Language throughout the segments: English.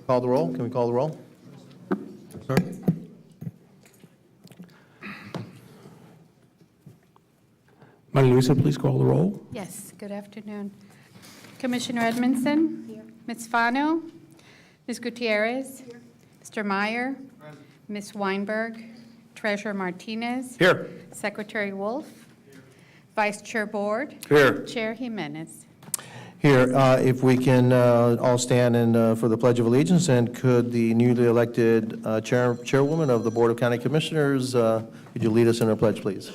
Call the roll? Can we call the roll? Sorry. Maria Luisa, please call the roll. Yes, good afternoon. Commissioner Edmondson? Here. Ms. Fano? Ms. Gutierrez? Here. Mr. Meyer? Present. Ms. Weinberg? Treasurer Martinez? Here. Secretary Wolf? Here. Vice Chair Board? Here. Chair Jimenez? Here, if we can all stand and for the Pledge of Allegiance, and could the newly elected chairwoman of the Board of County Commissioners, could you lead us in our pledge, please?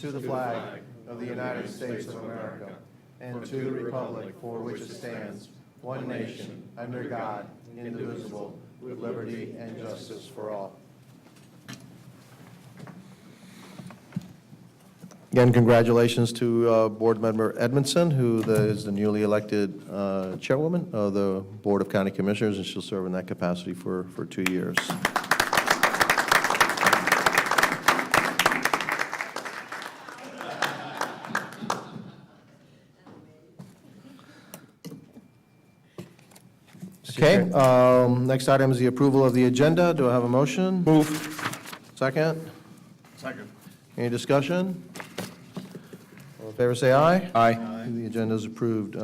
To the flag of the United States of America, and to the republic for which it stands, one nation, under God, indivisible, with liberty and justice for all. Again, congratulations to Board Member Edmondson, who is the newly elected chairwoman of the Board of County Commissioners, and she'll serve in that capacity for 2 years. Okay, next item is the approval of the agenda. Do I have a motion? Move. Second? Second. Any discussion? All in favor, say aye. Aye. The agenda is approved.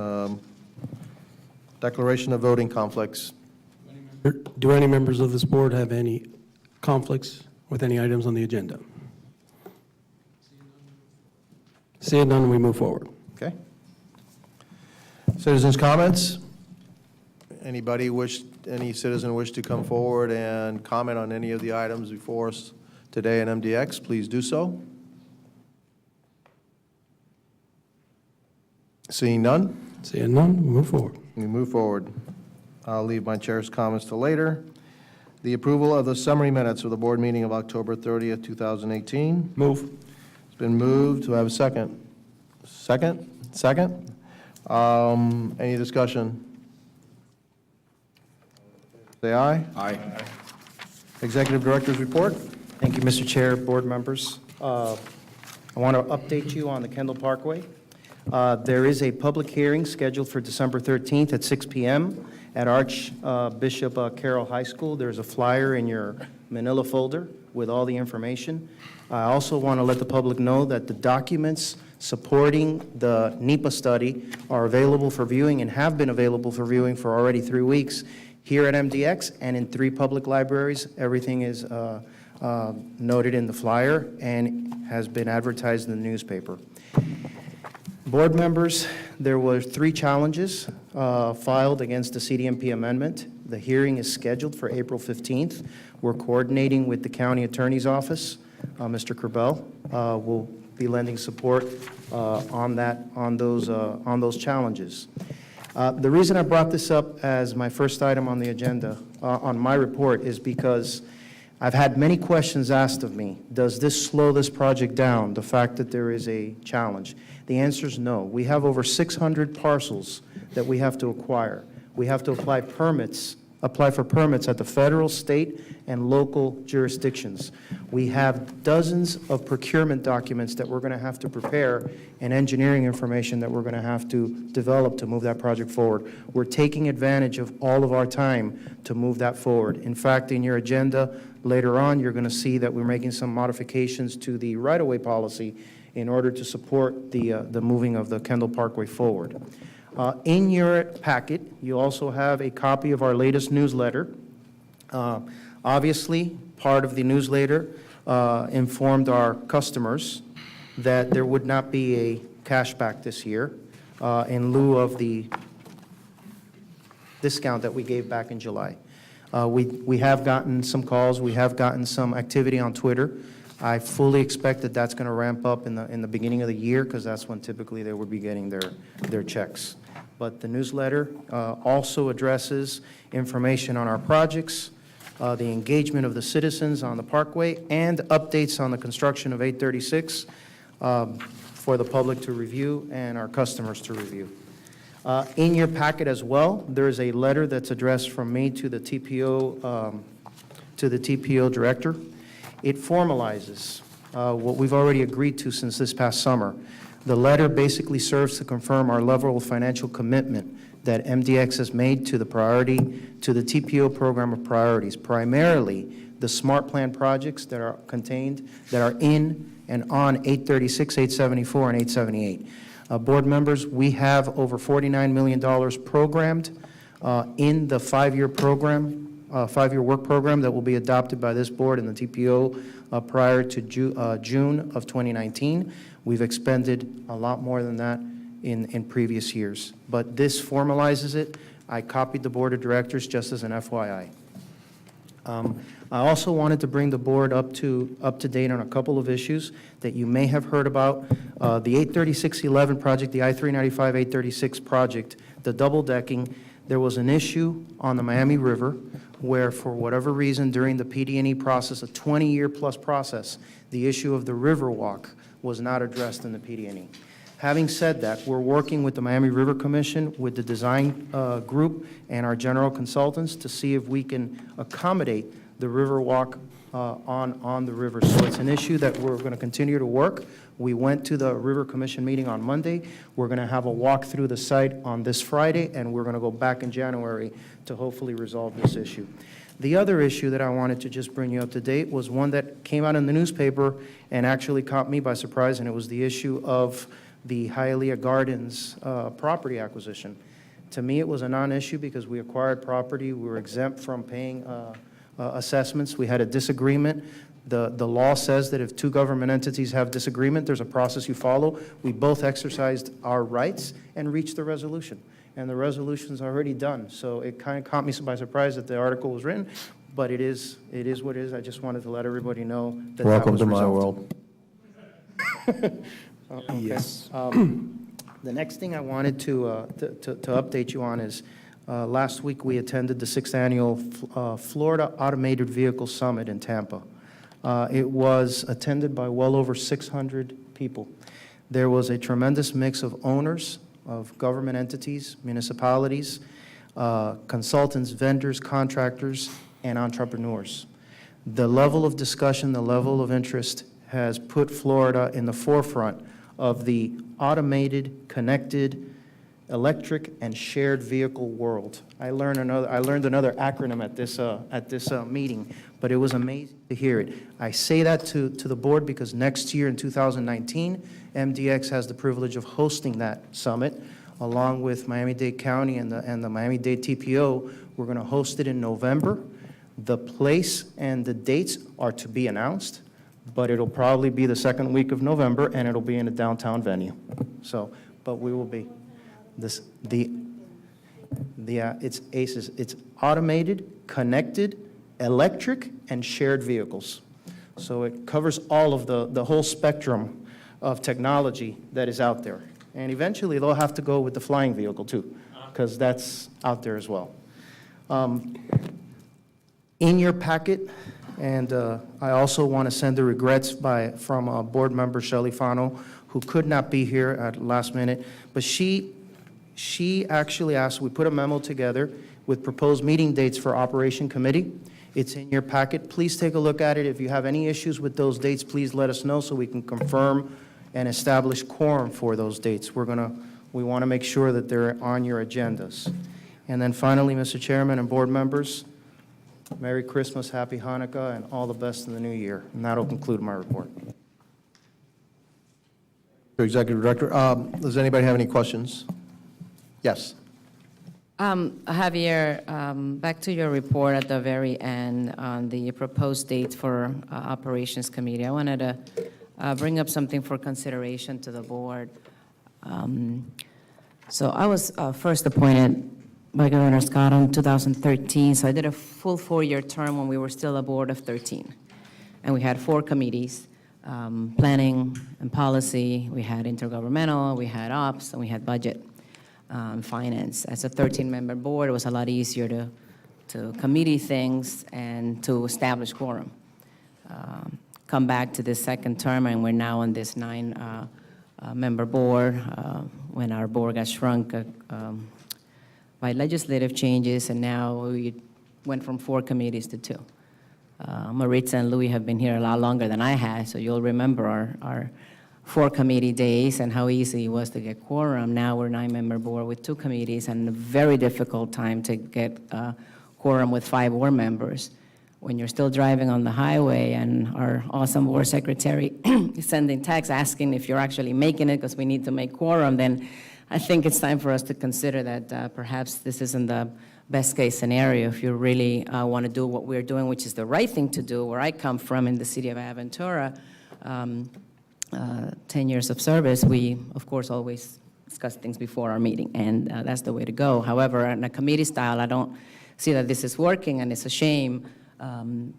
Declaration of voting conflicts. Do any members of this board have any conflicts with any items on the agenda? Seeing none, we move forward. Okay. Citizens' comments? Any citizen wish to come forward and comment on any of the items before us today in MDX, please do so. Seeing none? Seeing none, we move forward. We move forward. I'll leave my chair's comments to later. The approval of the summary minutes of the board meeting of October 30th, 2018. Move. It's been moved. Do I have a second? Second? Second? Any discussion? Say aye. Aye. Executive Director's report. Thank you, Mr. Chair, board members. I want to update you on the Kendall Parkway. There is a public hearing scheduled for December 13th at 6 p.m. at Archbishop Carroll High School. There's a flyer in your manila folder with all the information. I also want to let the public know that the documents supporting the NEPA study are available for viewing and have been available for viewing for already 3 weeks here at MDX and in 3 public libraries. Everything is noted in the flyer and has been advertised in the newspaper. Board members, there were 3 challenges filed against the CDMP amendment. The hearing is scheduled for April 15th. We're coordinating with the county attorney's office. Mr. Kerbel will be lending support on those challenges. The reason I brought this up as my first item on the agenda on my report is because I've had many questions asked of me. Does this slow this project down, the fact that there is a challenge? The answer is no. We have over 600 parcels that we have to acquire. We have to apply for permits at the federal, state, and local jurisdictions. We have dozens of procurement documents that we're going to have to prepare and engineering information that we're going to have to develop to move that project forward. We're taking advantage of all of our time to move that forward. In fact, in your agenda later on, you're going to see that we're making some modifications to the right-of-way policy in order to support the moving of the Kendall Parkway forward. In your packet, you also have a copy of our latest newsletter. Obviously, part of the newsletter informed our customers that there would not be a cashback this year in lieu of the discount that we gave back in July. We have gotten some calls. We have gotten some activity on Twitter. I fully expect that that's going to ramp up in the beginning of the year because that's when typically they would be getting their checks. But the newsletter also addresses information on our projects, the engagement of the citizens on the Parkway, and updates on the construction of 836 for the public to review and our customers to review. In your packet as well, there is a letter that's addressed from me to the TPO director. It formalizes what we've already agreed to since this past summer. The letter basically serves to confirm our level of financial commitment that MDX has made to the TPO program of priorities, primarily the SMART Plan projects that are in and on 836, 874, and 878. Board members, we have over $49 million programmed in the five-year work program that will be adopted by this board and the TPO prior to June of 2019. We've expended a lot more than that in previous years, but this formalizes it. I copied the board of directors just as an FYI. I also wanted to bring the board up to date on a couple of issues that you may have heard about. The 83611 project, the I-395-836 project, the double decking, there was an issue on the Miami River where, for whatever reason, during the PD&E process, a 20-year-plus process, the issue of the Riverwalk was not addressed in the PD&E. Having said that, we're working with the Miami River Commission, with the design group, and our general consultants to see if we can accommodate the Riverwalk on the river. So it's an issue that we're going to continue to work. We went to the River Commission meeting on Monday. We're going to have a walk through the site on this Friday, and we're going to go back in January to hopefully resolve this issue. The other issue that I wanted to just bring you up to date was one that came out in the newspaper and actually caught me by surprise, and it was the issue of the Hialeah Gardens property acquisition. To me, it was a non-issue because we acquired property. We were exempt from paying assessments. We had a disagreement. The law says that if two government entities have disagreement, there's a process you follow. We both exercised our rights and reached the resolution. And the resolution's already done. So it kind of caught me by surprise that the article was written, but it is what it is. I just wanted to let everybody know that Welcome that was to my resolved. world. Okay. Yes. The next thing I wanted to update you on is last week we attended the 6th Annual Florida Automated Vehicle Summit in Tampa. It was attended by well over 600 people. There was a tremendous mix of owners, of government entities, municipalities, consultants, vendors, contractors, and entrepreneurs. The level of discussion, the level of interest has put Florida in the forefront of the automated, connected, electric, and shared vehicle world. I learned another acronym at this meeting, but it was amazing to hear it. I say that to the board because next year in 2019, MDX has the privilege of hosting that summit along with Miami-Dade County and the Miami-Dade TPO. We're going to host it in November. The place and the dates are to be announced, but it'll probably be the second week of November, and it'll be in a downtown venue. So, but we will be. It's ACES. It's automated, connected, electric, and shared vehicles. So it covers all of the whole spectrum of technology that is out there. And eventually, they'll have to go with the flying vehicle, too, because that's out there as well. In your packet, and I also want to send the regrets from board member Shelley Fano, who could not be here at last minute, but she actually asked, we put a memo together with proposed meeting dates for Operation Committee. It's in your packet. Please take a look at it. If you have any issues with those dates, please let us know so we can confirm and establish quorum for those dates. We want to make sure that they're on your agendas. And then finally, Mr. Chairman and board members, Merry Christmas, Happy Hanukkah, and all the best in the new year. And that'll conclude my report. Executive Director, does anybody have any questions? Yes. Javier, back to your report at the very end on the proposed date for Operations Committee. I wanted to bring up something for consideration to the board. So I was first appointed by Governor Scott in 2013, so I did a full 4-year term when we were still a board of 13. And we had 4 committees, planning and policy, we had intergovernmental, we had ops, and we had budget. Finance. As a 13-member board, it was a lot easier to committee things and to establish quorum. Come back to this second term, and we're now on this 9-member board when our board got shrunk by legislative changes, and now we went from 4 committees to 2. Maritza and Louis have been here a lot longer than I had, so you'll remember our 4 committee days and how easy it was to get quorum. Now we're a 9-member board with 2 committees and a very difficult time to get quorum with 5 board members. When you're still driving on the highway and our awesome board secretary is sending texts asking if you're actually making it because we need to make quorum, then I think it's time for us to consider that perhaps this isn't the best case scenario if you really want to do what we're doing, which is the right thing to do. Where I come from in the city of Aventura, 10 years of service, we, of course, always discuss things before our meeting, and that's the way to go. However, in a committee style, I don't see that this is working, and it's a shame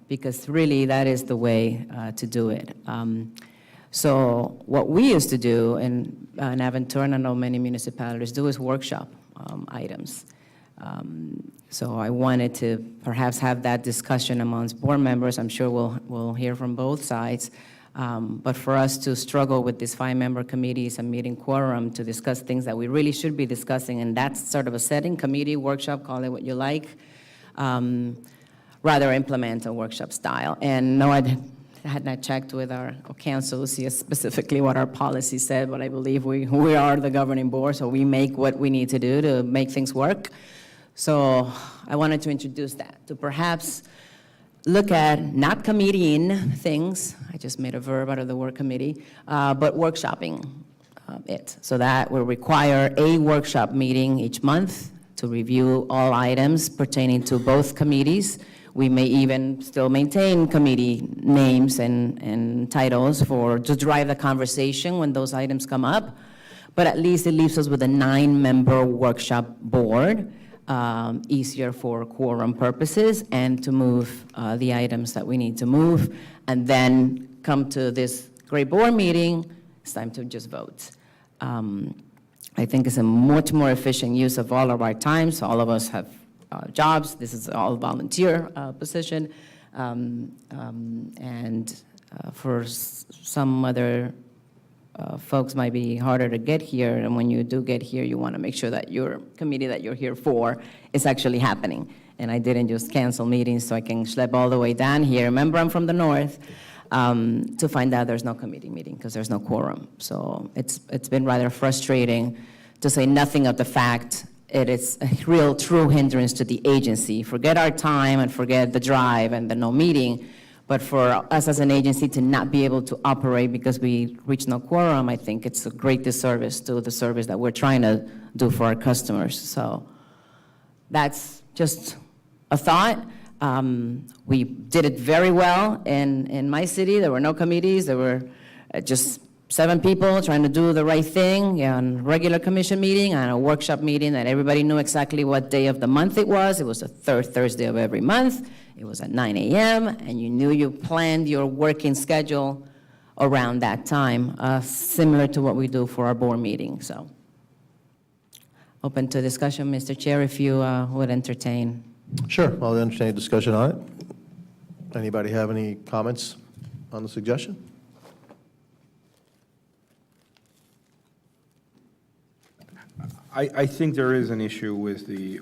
because really that is the way to do it. So what we used to do in Aventura, and I know many municipalities do, is workshop items. So I wanted to perhaps have that discussion amongst board members. I'm sure we'll hear from both sides. But for us to struggle with these 5-member committees and meeting quorum to discuss things that we really should be discussing, and that's sort of a setting, committee, workshop, call it what you like, rather implement a workshop style. And no, I had not checked with our council to see specifically what our policy said, but I believe we are the governing board, so we make what we need to do to make things work. So I wanted to introduce that, to perhaps look at not committeeing things, I just made a verb out of the word committee, but workshopping it. So that will require a workshop meeting each month to review all items pertaining to both committees. We may even still maintain committee names and titles to drive the conversation when those items come up, but at least it leaves us with a 9-member workshop board, easier for quorum purposes, and to move the items that we need to move, and then come to this great board meeting, it's time to just vote. I think it's a much more efficient use of all of our time, so all of us have jobs. This is all volunteer position, and for some other folks might be harder to get here, and when you do get here, you want to make sure that your committee that you're here for is actually happening. And I didn't just cancel meetings so I can schlep all the way down here. Remember, I'm from the north, to find out there's no committee meeting because there's no quorum. So it's been rather frustrating, to say nothing of the fact it is a real true hindrance to the agency. Forget our time and forget the drive and the no meeting, but for us as an agency to not be able to operate because we reach no quorum, I think it's a great disservice to the service that we're trying to do for our customers. So that's just a thought. We did it very well in my city. There were no committees. There were just 7 people trying to do the right thing on regular commission meeting and a workshop meeting that everybody knew exactly what day of the month it was. It was the 3rd Thursday of every month. It was at 9 a.m., and you knew you planned your working schedule around that time, similar to what we do for our board meeting. So open to discussion, Mr. Chair, if you would entertain. Sure, I'll entertain a discussion on it. Anybody have any comments on the suggestion? I think there is an issue with the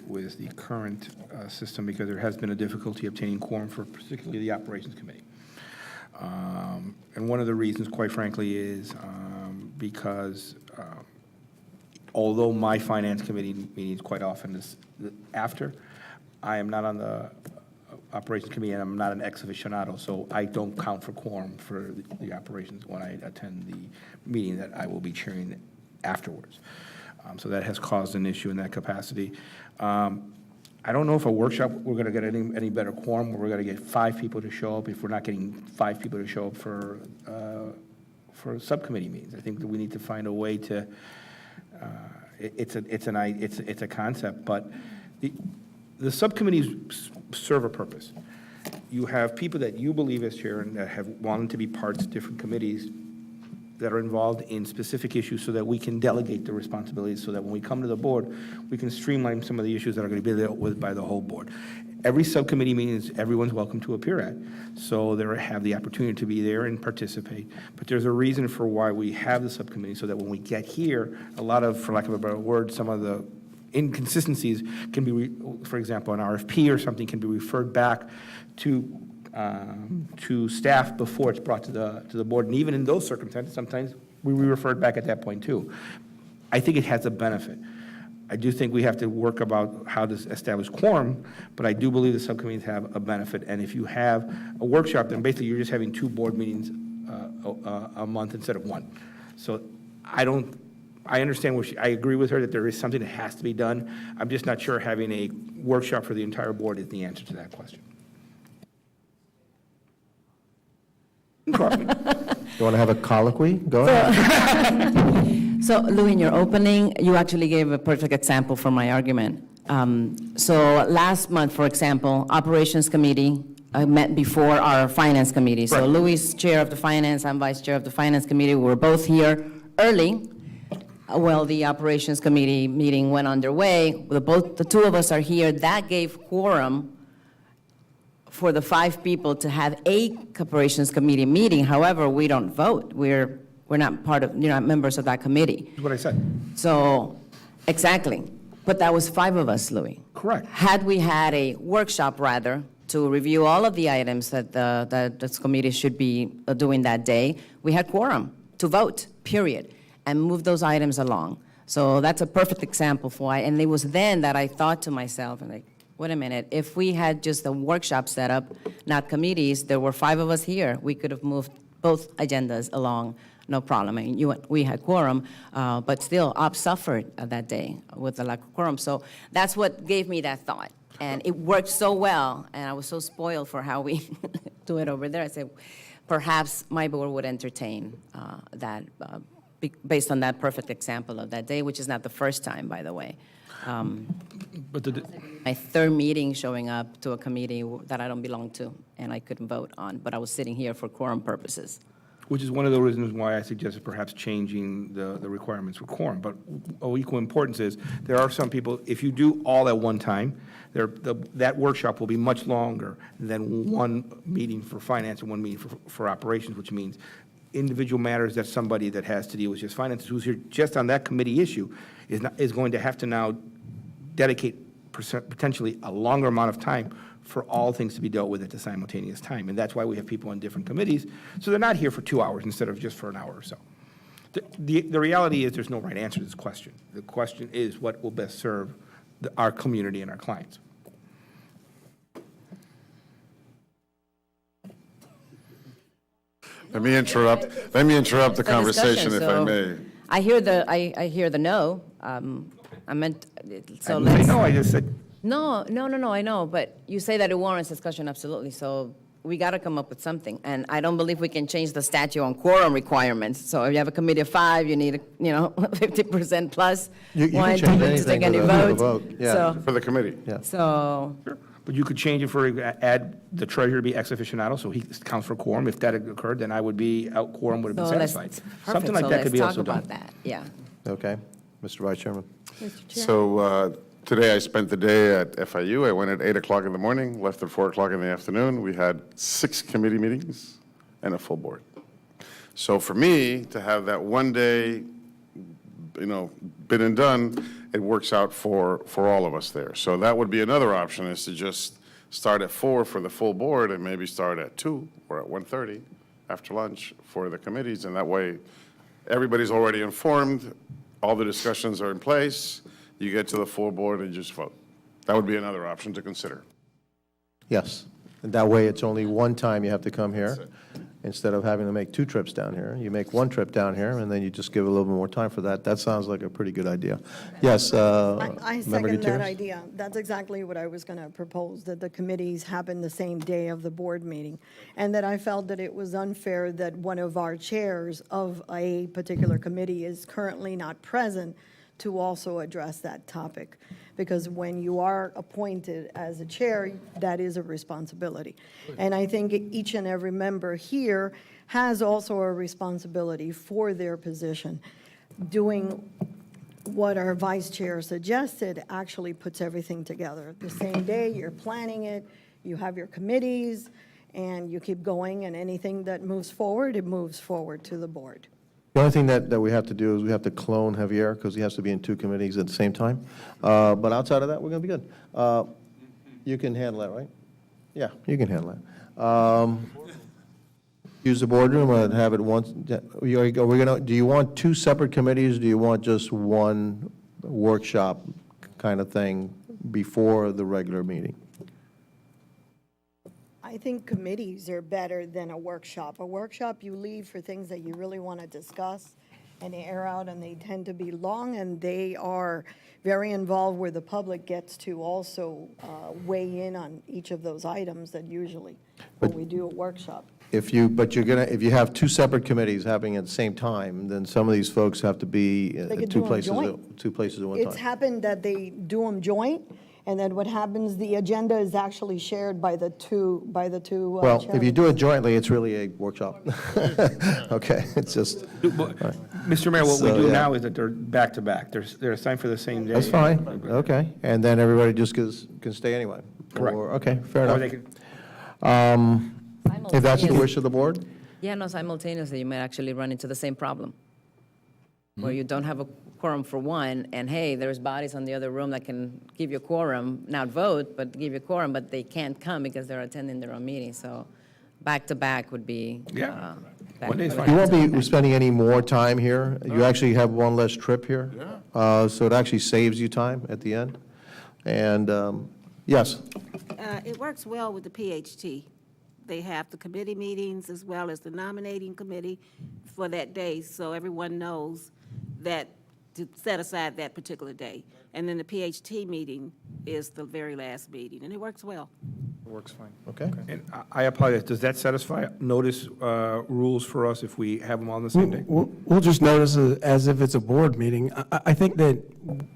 current system because there has been a difficulty obtaining quorum for particularly the Operations Committee. And one of the reasons, quite frankly, is because although my Finance Committee meetings quite often is after, I am not on the Operations Committee and I'm not an ex aficionado, so I don't count for quorum for the operations when I attend the meeting that I will be chairing afterwards. So that has caused an issue in that capacity. I don't know if a workshop, we're going to get any better quorum, where we're going to get 5 people to show up if we're not getting 5 people to show up for subcommittee meetings. I think that we need to find a way to, it's a concept, but the subcommittees serve a purpose. You have people that you believe as chair and that have wanted to be parts of different committees that are involved in specific issues so that we can delegate the responsibilities so that when we come to the board, we can streamline some of the issues that are going to be dealt with by the whole board. Every subcommittee meeting everyone's welcome to appear at. So they have the opportunity to be there and participate. But there's a reason for why we have the subcommittee so that when we get here, a lot of, for lack of a better word, some of the inconsistencies can be, for example, an RFP or something can be referred back to staff before it's brought to the board. And even in those circumstances, sometimes we referred back at that point too. I think it has a benefit. I do think we have to work about how to establish quorum, but I do believe the subcommittees have a benefit. And if you have a workshop, then basically you're just having 2 board meetings a month instead of 1. So I understand I agree with her that there is something that has to be done. I'm just not sure having a workshop for the entire board is the answer to that question. You want to have a colloquy? Go ahead. So, Lou, in your opening, you actually gave a perfect example for my argument. So last month, for example, Operations Committee met before our Finance Committee. So Right. Louis is chair of the Finance, I'm vice chair of the Finance Committee. We were both here early. Well, the Operations Committee meeting went underway. The 2 of us are here. That gave quorum for the 5 people to have a Operations Committee meeting. However, we don't vote. We're not part of, you're not members of that committee. That's what I said. So, exactly. But that was 5 of us, Louis. Correct. Had we had a workshop, rather, to review all of the items that this committee should be doing that day, we had quorum to vote, period, and move those items along. So that's a perfect example for why, and it was then that I thought to myself, and like, wait a minute, if we had just a workshop set up, not committees, there were 5 of us here, we could have moved both agendas along, no problem. I mean, we had quorum, but still, ops suffered that day with the lack of quorum. So that's what gave me that thought. And it worked so well, and I was so spoiled for how we do it over there. I said, perhaps my board would entertain that based on that perfect example of that day, which is not the first time, by the way. But My 3rd meeting showing up to a committee that I don't belong to, and I couldn't vote on, but I was sitting here for quorum purposes. which is one of the reasons why I suggested perhaps changing the requirements for quorum. But of equal importance is, there are some people, if you do all at one time, that workshop will be much longer than 1 meeting for finance and 1 meeting for operations, which means individual matters that somebody that has to deal with just finances, who's here just on that committee issue, is going to have to now dedicate potentially a longer amount of time for all things to be dealt with at the simultaneous time. And that's why we have people on different committees, so they're not here for 2 hours instead of just for an hour or so. The reality is there's no right answer to this question. The question is what will best serve our community and our clients. Let me interrupt the conversation, if I may. I hear the no. I meant, so I didn't say let's. no, I just said, No, I know, but you say that it warrants discussion, absolutely, so we got to come up with something. And I don't believe we can change the statute on quorum requirements. So if you have a committee of 5, you need, 50% plus. You can one change to anything take any with a vote. vote, yeah. For the committee. Yeah. So, but you could change it add the treasurer to be ex aficionado, so he counts for quorum. If that had occurred, then I would be out, quorum would have so been let's, satisfied. perfect, Something like so that could be let's also talk done. about that, yeah. Okay. Mr. Vice Chairman. So today I spent the day at FIU. I went at 8 o'clock in the morning, left at 4 o'clock in the afternoon. We had 6 committee meetings and a full board. So for me, to have that one day, been and done, it works out for all of us there. So that would be another option, is to just start at 4 for the full board and maybe start at 2 or at 1:30 after lunch for the committees. And that way, everybody's already informed, all the discussions are in place, you get to the full board and just vote. That would be another option to consider. Yes. And that way, it's only one time you have to come here, instead of having to make 2 trips down here. You make 1 trip down here, and then you just give a little bit more time for that. That sounds like a pretty good idea. Yes, I Member second that Gutierrez? idea. That's exactly what I was going to propose, that the committees happen the same day of the board meeting. And that I felt that it was unfair that one of our chairs of a particular committee is currently not present to also address that topic. Because when you are appointed as a chair, that is a responsibility. And I think each and every member here has also a responsibility for their position. Doing what our vice chair suggested actually puts everything together. The same day, you're planning it, you have your committees, and you keep going, and anything that moves forward, it moves forward to the board. The only thing that we have to do is we have to clone Javier, because he has to be in 2 committees at the same time. But outside of that, we're going to be good. You can handle that, right? Yeah, you can handle that. use the boardroom and have it once? Are we gonna, do you want two separate committees? Do you want just one workshop kind of thing before the regular meeting? I think committees are better than a workshop. A workshop, you leave for things that you really want to discuss and air out, and they tend to be long, and they are very involved where the public gets to also weigh in on each of those items that usually when we do a workshop. If you have two separate committees happening at the same time, then some of these folks have to be They at could two do 'em places, joint. two places at one It's time. happened that they do them joint, and then what happens, the agenda is actually shared by the two Well, if you chairmen. do it jointly, it's really a workshop. Okay, it's just, Mr. Mayor, what we So, do yeah. now is that they're back-to-back. They're assigned for the same day. that's fine, okay. And then everybody just can stay anyway? Correct. Okay, fair Or they enough. can, If that's the Simultaneous. wish of the board? Yeah, no, simultaneously, you might actually run into the same problem, where you don't have a quorum for one, and hey, there's bodies on the other room that can give you a quorum, not vote, but give you a quorum, but they can't come because they're attending their own meeting, so back-to-back would be. Yeah. Back- One day's You won't be spending any more time here. You actually have one less trip here. So it actually saves you time at the end. And, yes, It works well with the PHT. They have the committee meetings as well as the nominating committee for that day, so everyone knows that to set aside that particular day. And then the PHT meeting is the very last meeting, and it works well. It works fine. okay. and I apologize, does that satisfy notice rules for us if we have them all on the same day? We'll just notice it as if it's a board meeting. I think that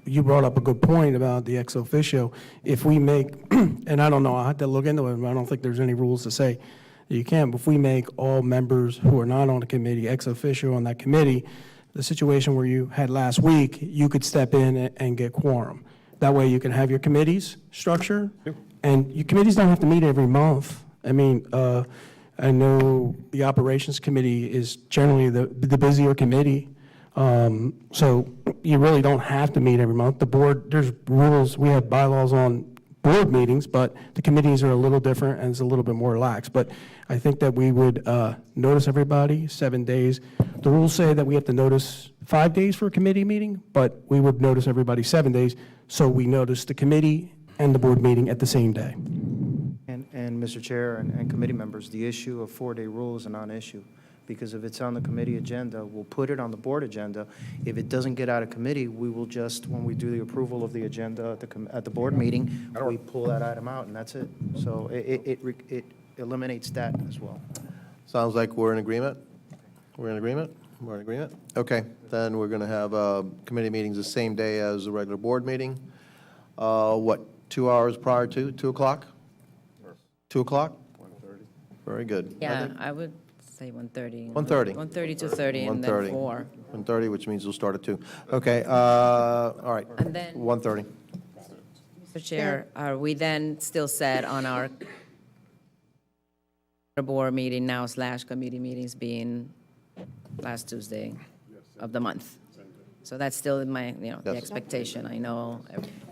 you brought up a good point about the ex officio. If we make, and I don't know, I have to look into it, but I don't think there's any rules to say that you can, but if we make all members who are not on the committee ex officio on that committee, the situation where you had last week, you could step in and get quorum. That way you can have your committees structure, and your committees don't have to meet every month. I mean, I know the operations committee is generally the busier committee, so you really don't have to meet every month. The board, there's rules, we have bylaws on board meetings, but the committees are a little different and it's a little bit more relaxed. But I think that we would notice everybody 7 days. The rules say that we have to notice 5 days for a committee meeting, but we would notice everybody 7 days, so we notice the committee and the board meeting at the same day. And Mr. Chair and committee members, the issue of four-day rule is a non-issue, because if it's on the committee agenda, we'll put it on the board agenda. If it doesn't get out of committee, we will just, when we do the approval of the agenda at the board meeting, we pull that item out, and that's it. So it eliminates that as well. Sounds like we're in agreement? We're in agreement? We're in agreement? Okay, then we're going to have committee meetings the same day as the regular board meeting. What, 2 hours prior to, 2 o'clock? 2 o'clock? 1:30. Very good. Yeah, I would say 1:30. 1:30. 1:30 to 30, and then 1:30. 4. 1:30, which means we'll start at 2. Okay, all right. And then- 1:30. Mr. Chair, are we then still set on our board meeting now / committee meetings being last Tuesday of the month? So that's still my, the Yes. expectation. I know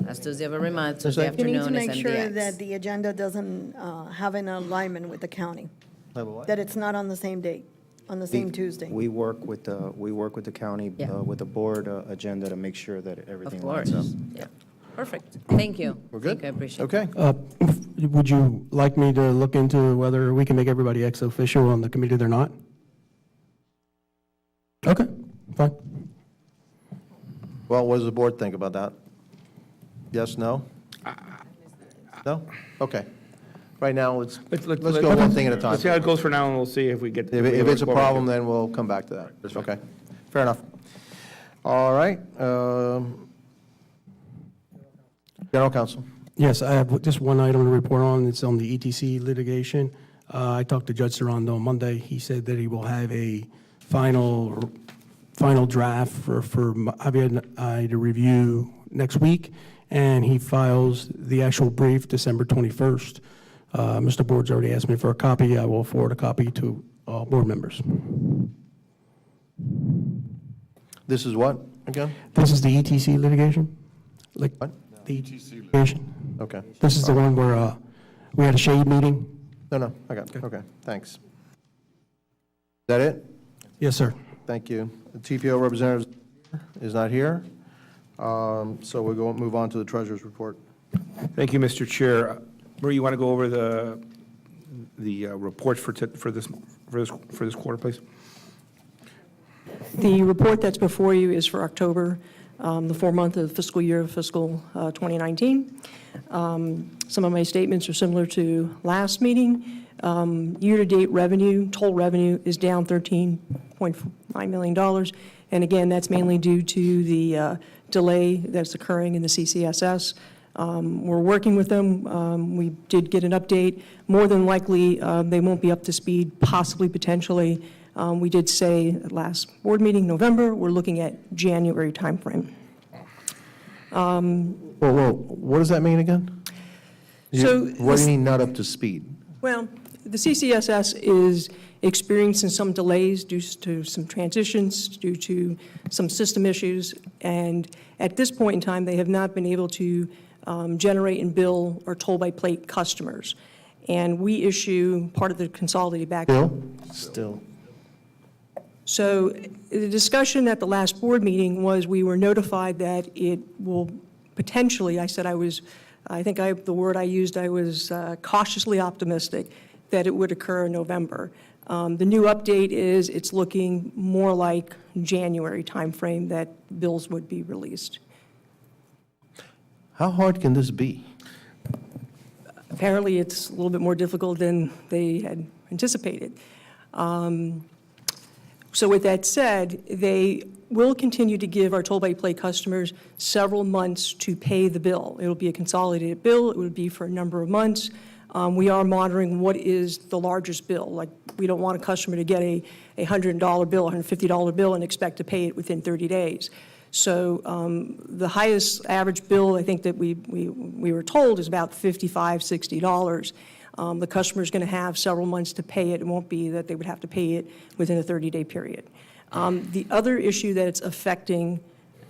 last Tuesday of every month, Yes, Tuesday sir. You need to afternoon is make sure MDX. that the agenda doesn't have an alignment with the county, Have a what? that it's not on the same date, on the same Tuesday. We work with the county, Yeah. with the board agenda to make sure that Of everything course, lines up. yeah. Perfect. Thank you. We're good? Thank you, I appreciate it. Okay. Would you like me to look into whether we can make everybody ex officio on the committee they're not? Okay, fine. Well, what does the board think about that? Yes, no? No? Okay. Right now, let's go one thing at a time. Let's see how it goes for now, and we'll see if we get. If it's a problem, then we'll come back to that. Okay, fair enough. All right. General Counsel. Yes, I have just one item to report on. It's on the ETC litigation. I talked to Judge Serrano on Monday. He said that he will have a final draft for Javier and I to review next week, and he files the actual brief December 21st. Mr. Board's already asked me for a copy. I will forward a copy to all board members. This is what, again? This is the ETC litigation? Like, What? the ETC litigation? Okay. This is the one where we had a shade meeting. No, I got it. Okay, thanks. that it? Yes, sir. Thank you. The TPO representative is not here, so we'll move on to the treasurer's report. Thank you, Mr. Chair. Marie, you want to go over the reports for this quarter, please? The report that's before you is for October, the 4-month of fiscal year of fiscal 2019. Some of my statements are similar to last meeting. Year-to-date revenue, toll revenue, is down $13.9 million. And again, that's mainly due to the delay that's occurring in the CCSS. We're working with them. We did get an update. More than likely, they won't be up to speed, possibly, potentially. We did say at last board meeting, November, we're looking at January timeframe. Whoa, what does that mean again? So What do you mean not up to speed? Well, the CCSS is experiencing some delays due to some transitions, due to some system issues, and at this point in time, they have not been able to generate and bill our toll-by-plate customers. And we issue part of the consolidated back. Still. So the discussion at the last board meeting was we were notified that it will potentially, the word I used, I was cautiously optimistic that it would occur in November. The new update is it's looking more like January timeframe that bills would be released. How hard can this be? Apparently, it's a little bit more difficult than they had anticipated. So with that said, they will continue to give our toll-by-plate customers several months to pay the bill. It'll be a consolidated bill. It would be for a number of months. We are monitoring what is the largest bill. Like, we don't want a customer to get a $100 bill, $150 bill, and expect to pay it within 30 days. So the highest average bill, I think that we were told, is about $55, $60. The customer is going to have several months to pay it. It won't be that they would have to pay it within a 30-day period. The other issue that's affecting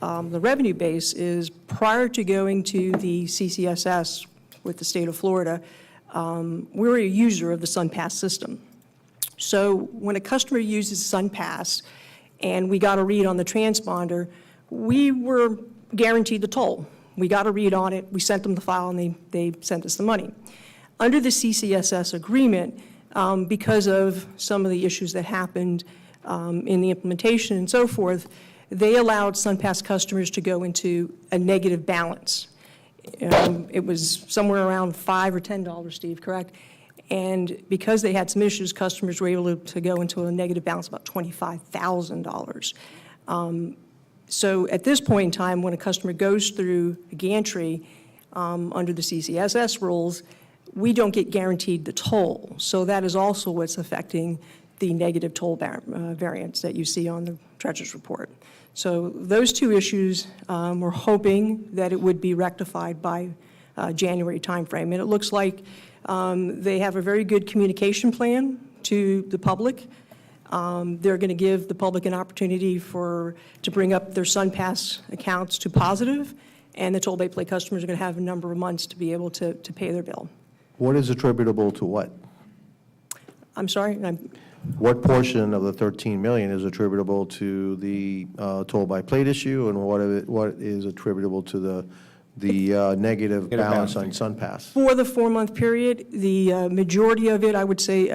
the revenue base is prior to going to the CCSS with the state of Florida, we're a user of the SunPass system. So when a customer uses SunPass and we got a read on the transponder, we were guaranteed the toll. We got a read on it, we sent them the file, and they sent us the money. Under the CCSS agreement, because of some of the issues that happened in the implementation and so forth, they allowed SunPass customers to go into a negative balance. It was somewhere around $5 or $10, Steve, correct? And because they had some issues, customers were able to go into a negative balance of about $25,000. So at this point in time, when a customer goes through a gantry under the CCSS rules, we don't get guaranteed the toll. So that is also what's affecting the negative toll variance that you see on the treasurer's report. So those two issues, we're hoping that it would be rectified by January timeframe. And it looks like they have a very good communication plan to the public. They're going to give the public an opportunity to bring up their SunPass accounts to positive, and the toll-by-plate customers are going to have a number of months to be able to pay their bill. What is attributable to what? I'm sorry? What portion of the 13 million is attributable to the toll-by-plate issue, and what is attributable to the negative balance on SunPass? For the 4-month period, the majority of it, I would say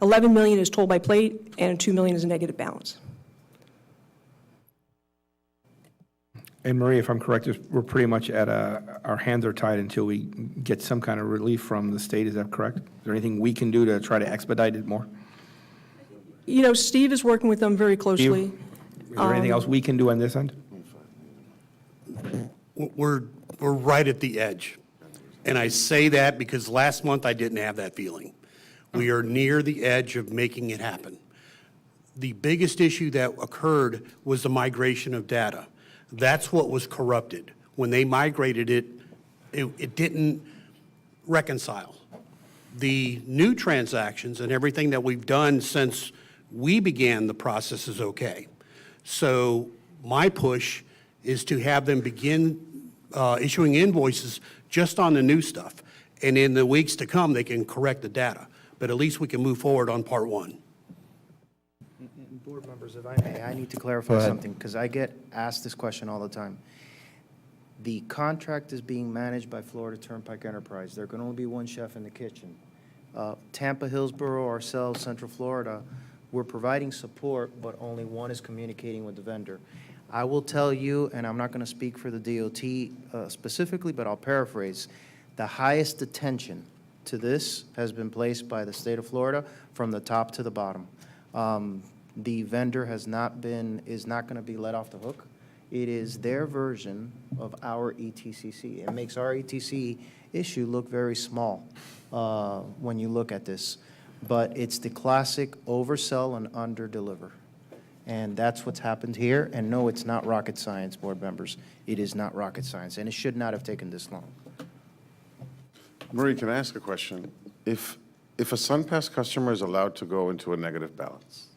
11 million is toll by plate and 2 million is a negative balance. And Marie, if I'm correct, we're pretty much at our hands are tied until we get some kind of relief from the state. Is that correct? Is there anything we can do to try to expedite it more? You know, Steve is working with them very closely. Steve, is there anything else we can do on this end? We're right at the edge. And I say that because last month I didn't have that feeling. We are near the edge of making it happen. The biggest issue that occurred was the migration of data. That's what was corrupted. When they migrated it, it didn't reconcile. The new transactions and everything that we've done since we began the process is okay. So my push is to have them begin issuing invoices just on the new stuff. And in the weeks to come, they can correct the data. But at least we can move forward on part one. Board members, if I may, I need to clarify Go ahead. something, because I get asked this question all the time. The contract is being managed by Florida Turnpike Enterprise. There can only be one chef in the kitchen. Tampa, Hillsborough, ourselves, Central Florida, we're providing support, but only one is communicating with the vendor. I will tell you, and I'm not going to speak for the DOT specifically, but I'll paraphrase, the highest attention to this has been placed by the state of Florida from the top to the bottom. The vendor is not going to be let off the hook. It is their version of our ETCC. It makes our ETC issue look very small when you look at this. But it's the classic oversell and underdeliver. And that's what's happened here. And no, it's not rocket science, board members. It is not rocket science, and it should not have taken this long. Marie, can I ask a question? If a SunPass customer is allowed to go into a negative balance,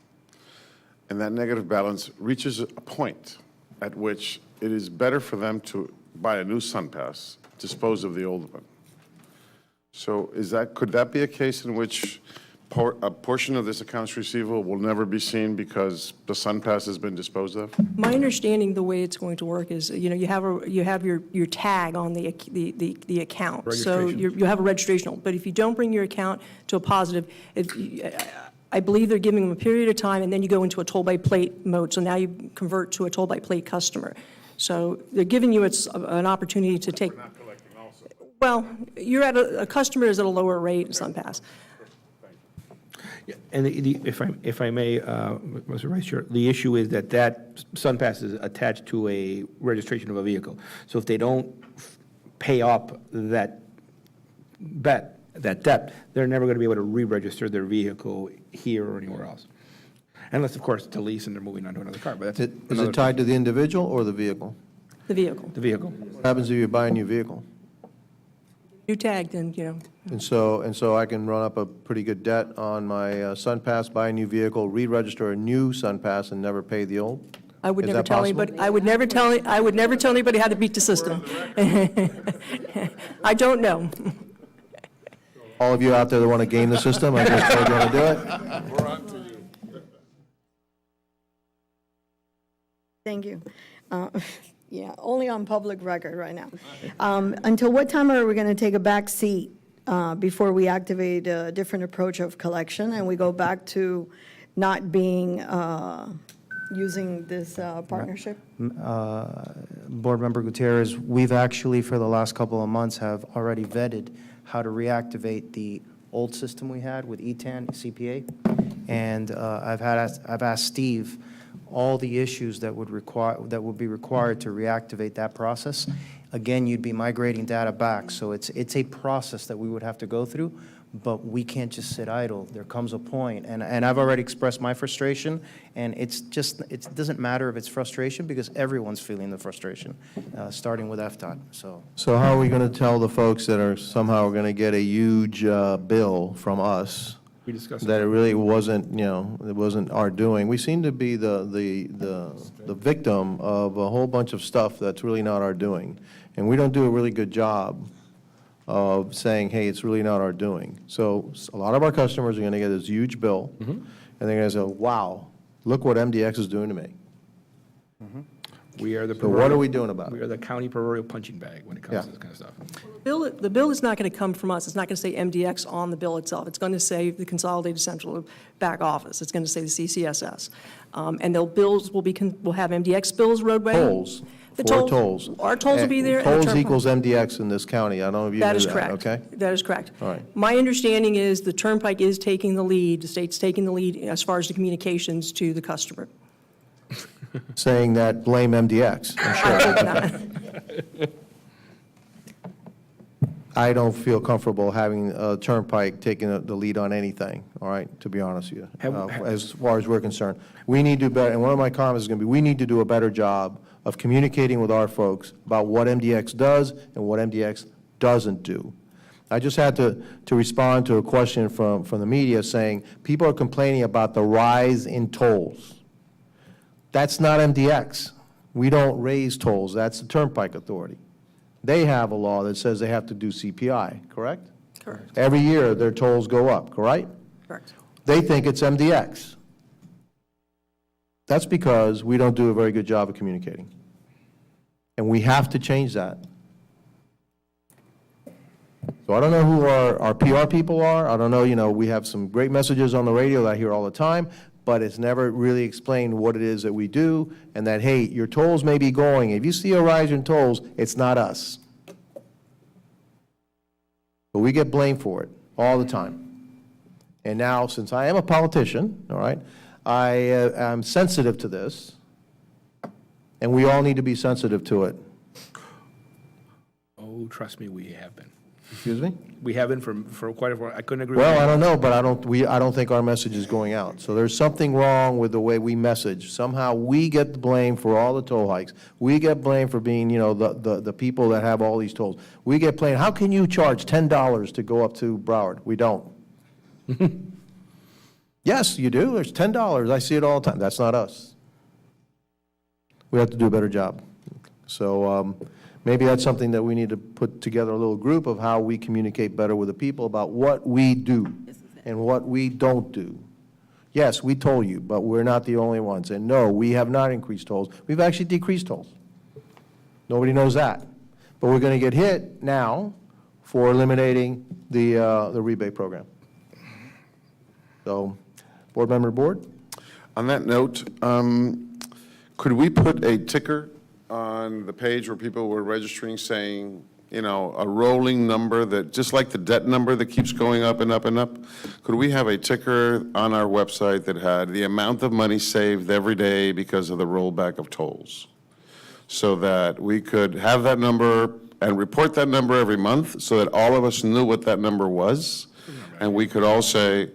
and that negative balance reaches a point at which it is better for them to buy a new SunPass, dispose of the old one. So could that be a case in which a portion of this accounts receivable will never be seen because the SunPass has been disposed of? My understanding, the way it's going to work is, you have your tag on the account. So Registration. you have a registration, but if you don't bring your account to a positive, I believe they're giving them a period of time, and then you go into a toll-by-plate mode. So now you convert to a toll-by-plate customer. So they're giving you an opportunity to take. Not collecting also. Well, you're at a customer is at a lower rate in SunPass. And if I may, Mr. Vice Chair, the issue is that SunPass is attached to a registration of a vehicle. So if they don't pay up that debt, they're never going to be able to re-register their vehicle here or anywhere else. Unless, of course, it's a lease and they're moving on to another car, but that's Is it tied to the individual or the vehicle? The vehicle. the vehicle. What happens if you buy a new vehicle? New tag, then, And so I can run up a pretty good debt on my SunPass, buy a new vehicle, re-register a new SunPass, and never pay the old? I would Is never that tell possible? anybody, I would never tell anybody how to beat the system. I don't know. All of you out there that want to game the system, I just told you how to do it. Thank you. Yeah, only on public record right now. Until what time are we going to take a back seat before we activate a different approach of collection and we go back to not being, using this partnership? Board Member Gutierrez, we've actually, for the last couple of months, have already vetted how to reactivate the old system we had with ETAN, CPA. And I've asked Steve all the issues that would be required to reactivate that process. Again, you'd be migrating data back, so it's a process that we would have to go through, but we can't just sit idle. There comes a point, and I've already expressed my frustration, and it doesn't matter if it's frustration because everyone's feeling the frustration, starting with FDOT, so. So how are we going to tell the folks that are somehow going to get a huge bill from us We discussed that it really wasn't, it wasn't our doing? We seem to be the victim of a whole bunch of stuff that's really not our doing. And we don't do a really good job of saying, hey, it's really not our doing. So a lot of our customers are going to get this huge bill, and they're going to say, wow, look what MDX is doing to me. We are the. So what are we doing about We it? are the county proverbial punching bag when it comes Yeah. to this kind of stuff. The bill is not going to come from us. It's not going to say MDX on the bill itself. It's going to say the Consolidated Central Back Office. It's going to say the CCSS. And they'll will have MDX bills, roadway. Tolls, The four tolls. Our tolls will be there. and the Tolls turnpike. equals MDX in this county. I don't know if you knew that, That is correct. okay? That is correct. All right. My understanding is the Turnpike is taking the lead, the state's taking the lead as far as the communications to the customer. Saying that blame MDX, I'm sure. I don't feel comfortable having Turnpike taking the lead on anything, all right, to be honest with you, as far as we're concerned. We need to do better, and one of my comments is going to be, we need to do a better job of communicating with our folks about what MDX does and what MDX doesn't do. I just had to respond to a question from the media saying, people are complaining about the rise in tolls. That's not MDX. We don't raise tolls. That's the Turnpike Authority. They have a law that says they have to do CPI, correct? Correct. Every year, their tolls go up, correct? Correct. They think it's MDX. That's because we don't do a very good job of communicating. And we have to change that. So I don't know who our PR people are. I don't know, we have some great messages on the radio that I hear all the time, but it's never really explained what it is that we do, and that, hey, your tolls may be going. If you see a rise in tolls, it's not us. But we get blamed for it all the time. And now, since I am a politician, all right, I am sensitive to this, and we all need to be sensitive to it. Oh, trust me, we have been. Excuse me? We have been for quite a while. I couldn't agree Well, with I you. don't know, but I don't think our message is going out. So there's something wrong with the way we message. Somehow we get the blame for all the toll hikes. We get blamed for being, the people that have all these tolls. We get blamed. How can you charge $10 to go up to Broward? We don't. Yes, you do. There's $10. I see it all the time. That's not us. We have to do a better job. So maybe that's something that we need to put together, a little group of how we communicate better with the people about what we do and what we don't do. Yes, we told you, but we're not the only ones. And no, we have not increased tolls. We've actually decreased tolls. Nobody knows that. But we're going to get hit now for eliminating the rebate program. So, board member board? On that note, could we put a ticker on the page where people were registering saying, a rolling number that, just like the debt number that keeps going up and up and up, could we have a ticker on our website that had the amount of money saved every day because of the rollback of tolls? So that we could have that number and report that number every month so that all of us knew what that number was. And we could all say,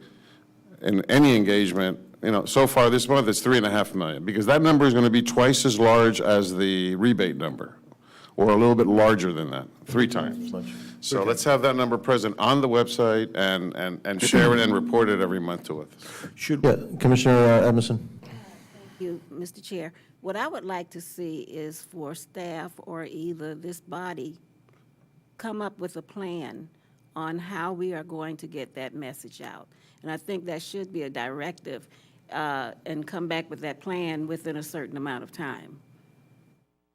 in any engagement, so far this month it's $3.5 million, because that number is going to be twice as large as the rebate number, or a little bit larger than that, 3 times. So let's have that number present on the website and share it and report it every month to us. Yeah, Commissioner Edmondson? Thank you, Mr. Chair. What I would like to see is for staff or either this body come up with a plan on how we are going to get that message out. And I think that should be a directive, and come back with that plan within a certain amount of time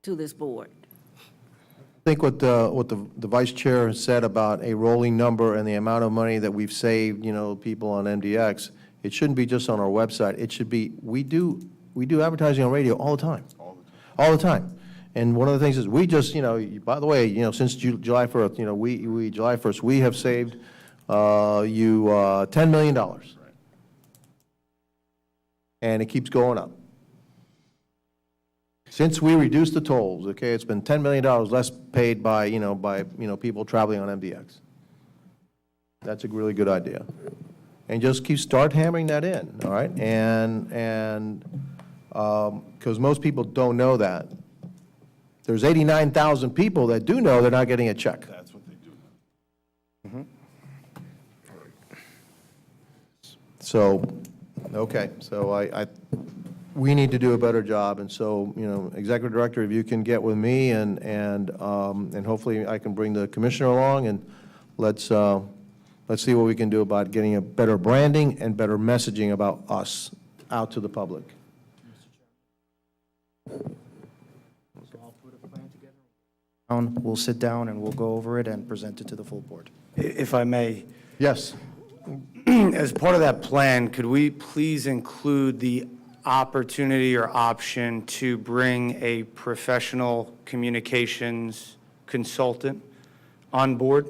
to this board. I think what the vice chair has said about a rolling number and the amount of money that we've saved, people on MDX, it shouldn't be just on our website. It should be, we do advertising on radio all the time. All the time. And one of the things is we just, by the way, since July 1st, July 1st, we have saved you $10 million. And it keeps going up. Since we reduced the tolls, okay, it's been $10 million less paid by people traveling on MDX. That's a really good idea. And just start hammering that in, all right? And because most people don't know that. There's 89,000 people that do know they're not getting a check. That's what they do. So, okay, so we need to do a better job, and so, Executive Director, if you can get with me and hopefully I can bring the Commissioner along, and let's see what we can do about getting a better branding and better messaging about us out to the public. We'll sit down and we'll go over it and present it to the full board. If I may, Yes. as part of that plan, could we please include the opportunity or option to bring a professional communications consultant on board?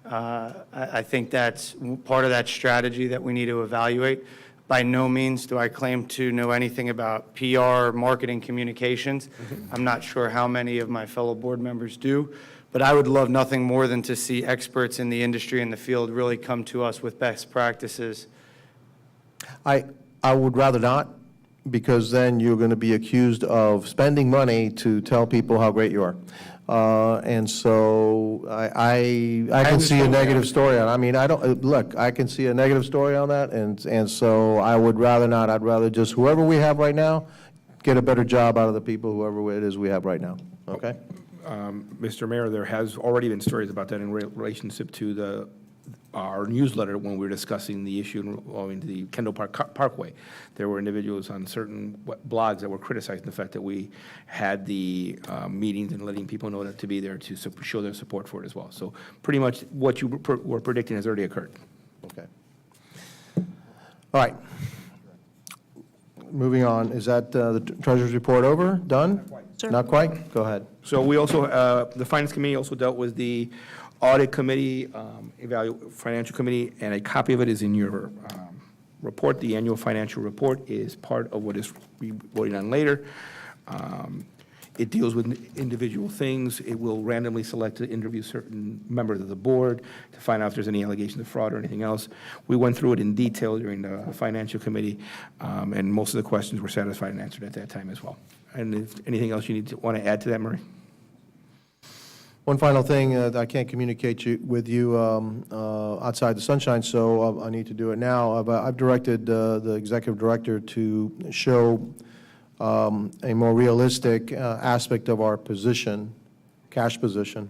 I think that's part of that strategy that we need to evaluate. By no means do I claim to know anything about PR, marketing, communications. I'm not sure how many of my fellow board members do, but I would love nothing more than to see experts in the industry and the field really come to us with best practices. I would rather not, because then you're going to be accused of spending money to tell people how great you are. And so I can see a negative story on. I mean, I can see a negative story on that, and so I would rather not. I'd rather just whoever we have right now get a better job out of the people, whoever it is we have right now. Okay. Mr. Mayor, there has already been stories about that in relationship to the our newsletter when we were discussing the issue involving the Kendall Parkway. There were individuals on certain blogs that were criticizing the fact that we had the meetings and letting people know that to be there to show their support for it as well. So pretty much what you were predicting has already occurred. Okay. All right. Moving on, is that the treasurer's report over? Done? Sir. Not quite? Go ahead. So we also, the Finance Committee also dealt with the Audit Committee, Financial Committee, and a copy of it is in your report. The annual financial report is part of what is we voting on later. It deals with individual things. It will randomly select to interview certain members of the board to find out if there's any allegations of fraud or anything else. We went through it in detail during the Financial Committee, and most of the questions were satisfied and answered at that time as well. And if anything else you want to add to that, Murray? One final thing, I can't communicate with you outside the sunshine, so I need to do it now. I've directed the executive director to show a more realistic aspect of our position, cash position,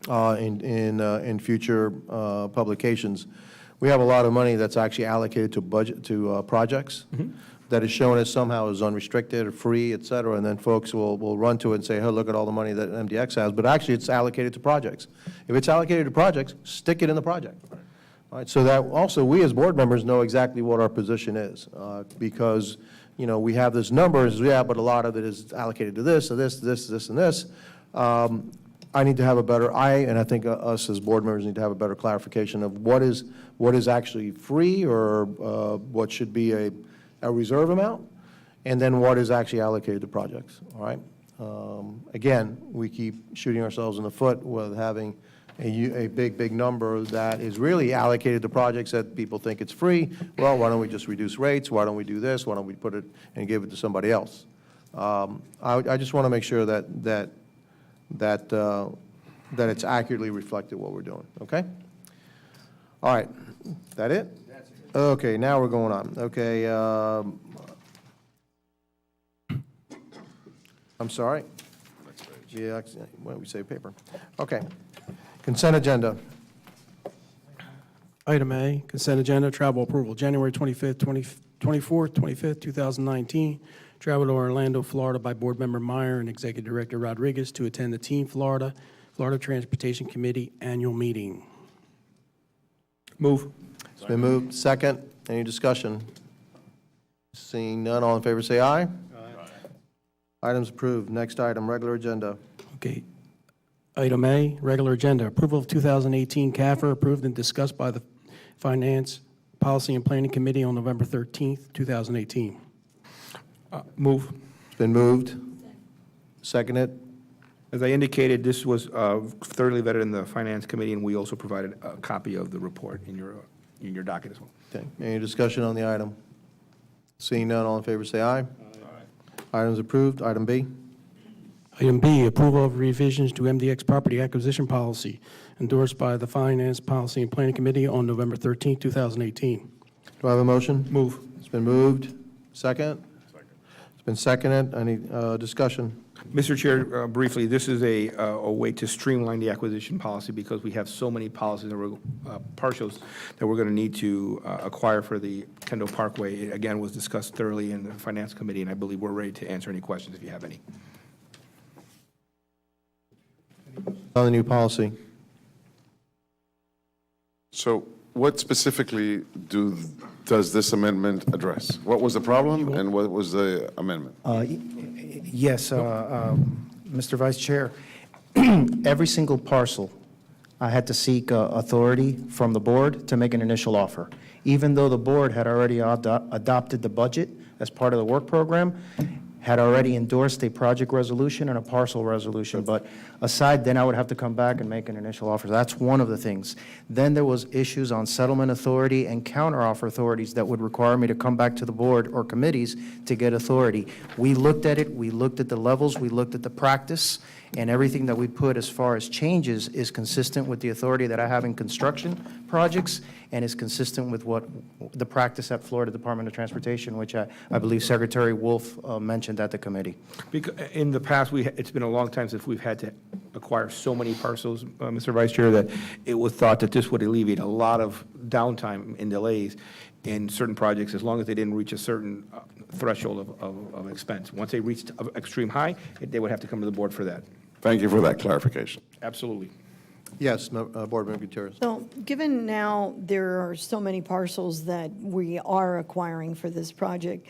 in future publications. We have a lot of money that's actually allocated to projects. That is shown as somehow as unrestricted or free, et cetera, and then folks will run to it and say, hey, look at all the money that MDX has, but actually it's allocated to projects. If it's allocated to projects, stick it in the project. All right, so that also we as board members know exactly what our position is, because, you know, we have this numbers, yeah, but a lot of it is allocated to this, and this. I need to have a better, and I think us as board members need to have a better clarification of what is actually free or what should be a reserve amount, and then what is actually allocated to projects, all right? Again, we keep shooting ourselves in the foot with having a big number that is really allocated to projects that people think it's free. Well, why don't we just reduce rates? Why don't we do this? Why don't we put it and give it to somebody else? I just want to make sure that it's accurately reflected what we're doing, okay? All right, that it? Okay, now we're going on. Okay, I'm sorry. Yeah, why don't we save paper? Okay, consent agenda. Item A, consent agenda, travel approval, January 25th, 24th, 25th, 2019. Travel to Orlando, Florida by Board Member Meyer and Executive Director Rodriguez to attend the Team Florida Transportation Committee Annual Meeting. Move. It's been moved. Second. Any discussion? Seeing none, all in favor say aye. Aye. Items approved. Next item, regular agenda. Okay. Item A, regular agenda, approval of 2018 CAFR approved and discussed by the Finance, Policy, and Planning Committee on November 13th, 2018. Move. It's been moved. Seconded. As I indicated, this was thoroughly vetted in the Finance Committee, and we also provided a copy of the report in your docket as well. Okay. Any discussion on the item? Seeing none, all in favor say aye. Aye. Items approved. Item B. Item B, approval of revisions to MDX property acquisition policy endorsed by the Finance, Policy, and Planning Committee on November 13th, 2018. Do I have a motion? Move. It's been moved. Second? Second. It's been seconded. Any discussion? Mr. Chair, briefly, this is a way to streamline the acquisition policy because we have so many policies that we're, partials that we're going to need to acquire for the Kendall Parkway. It, again, was discussed thoroughly in the Finance Committee, and I believe we're ready to answer any questions if you have any. On the new policy. So what specifically does this amendment address? What was the problem and what was the amendment? Yes, Mr. Vice Chair, every single parcel, I had to seek authority from the board to make an initial offer. Even though the board had already adopted the budget as part of the work program, had already endorsed a project resolution and a parcel resolution, but aside, then I would have to come back and make an initial offer. That's one of the things. Then there was issues on settlement authority and counteroffer authorities that would require me to come back to the board or committees to get authority. We looked at it, we looked at the levels, we looked at the practice, and everything that we put as far as changes is consistent with the authority that I have in construction projects and is consistent with what the practice at Florida Department of Transportation, which I believe Secretary Wolf mentioned at the committee. Because in the past, it's been a long time since we've had to acquire so many parcels, Mr. Vice Chair, that it was thought that this would alleviate a lot of downtime and delays in certain projects as long as they didn't reach a certain threshold of expense. Once they reached extreme high, they would have to come to the board for that. Thank you for that clarification. Absolutely. Yes, Board Member Gutierrez. So, given now there are so many parcels that we are acquiring for this project,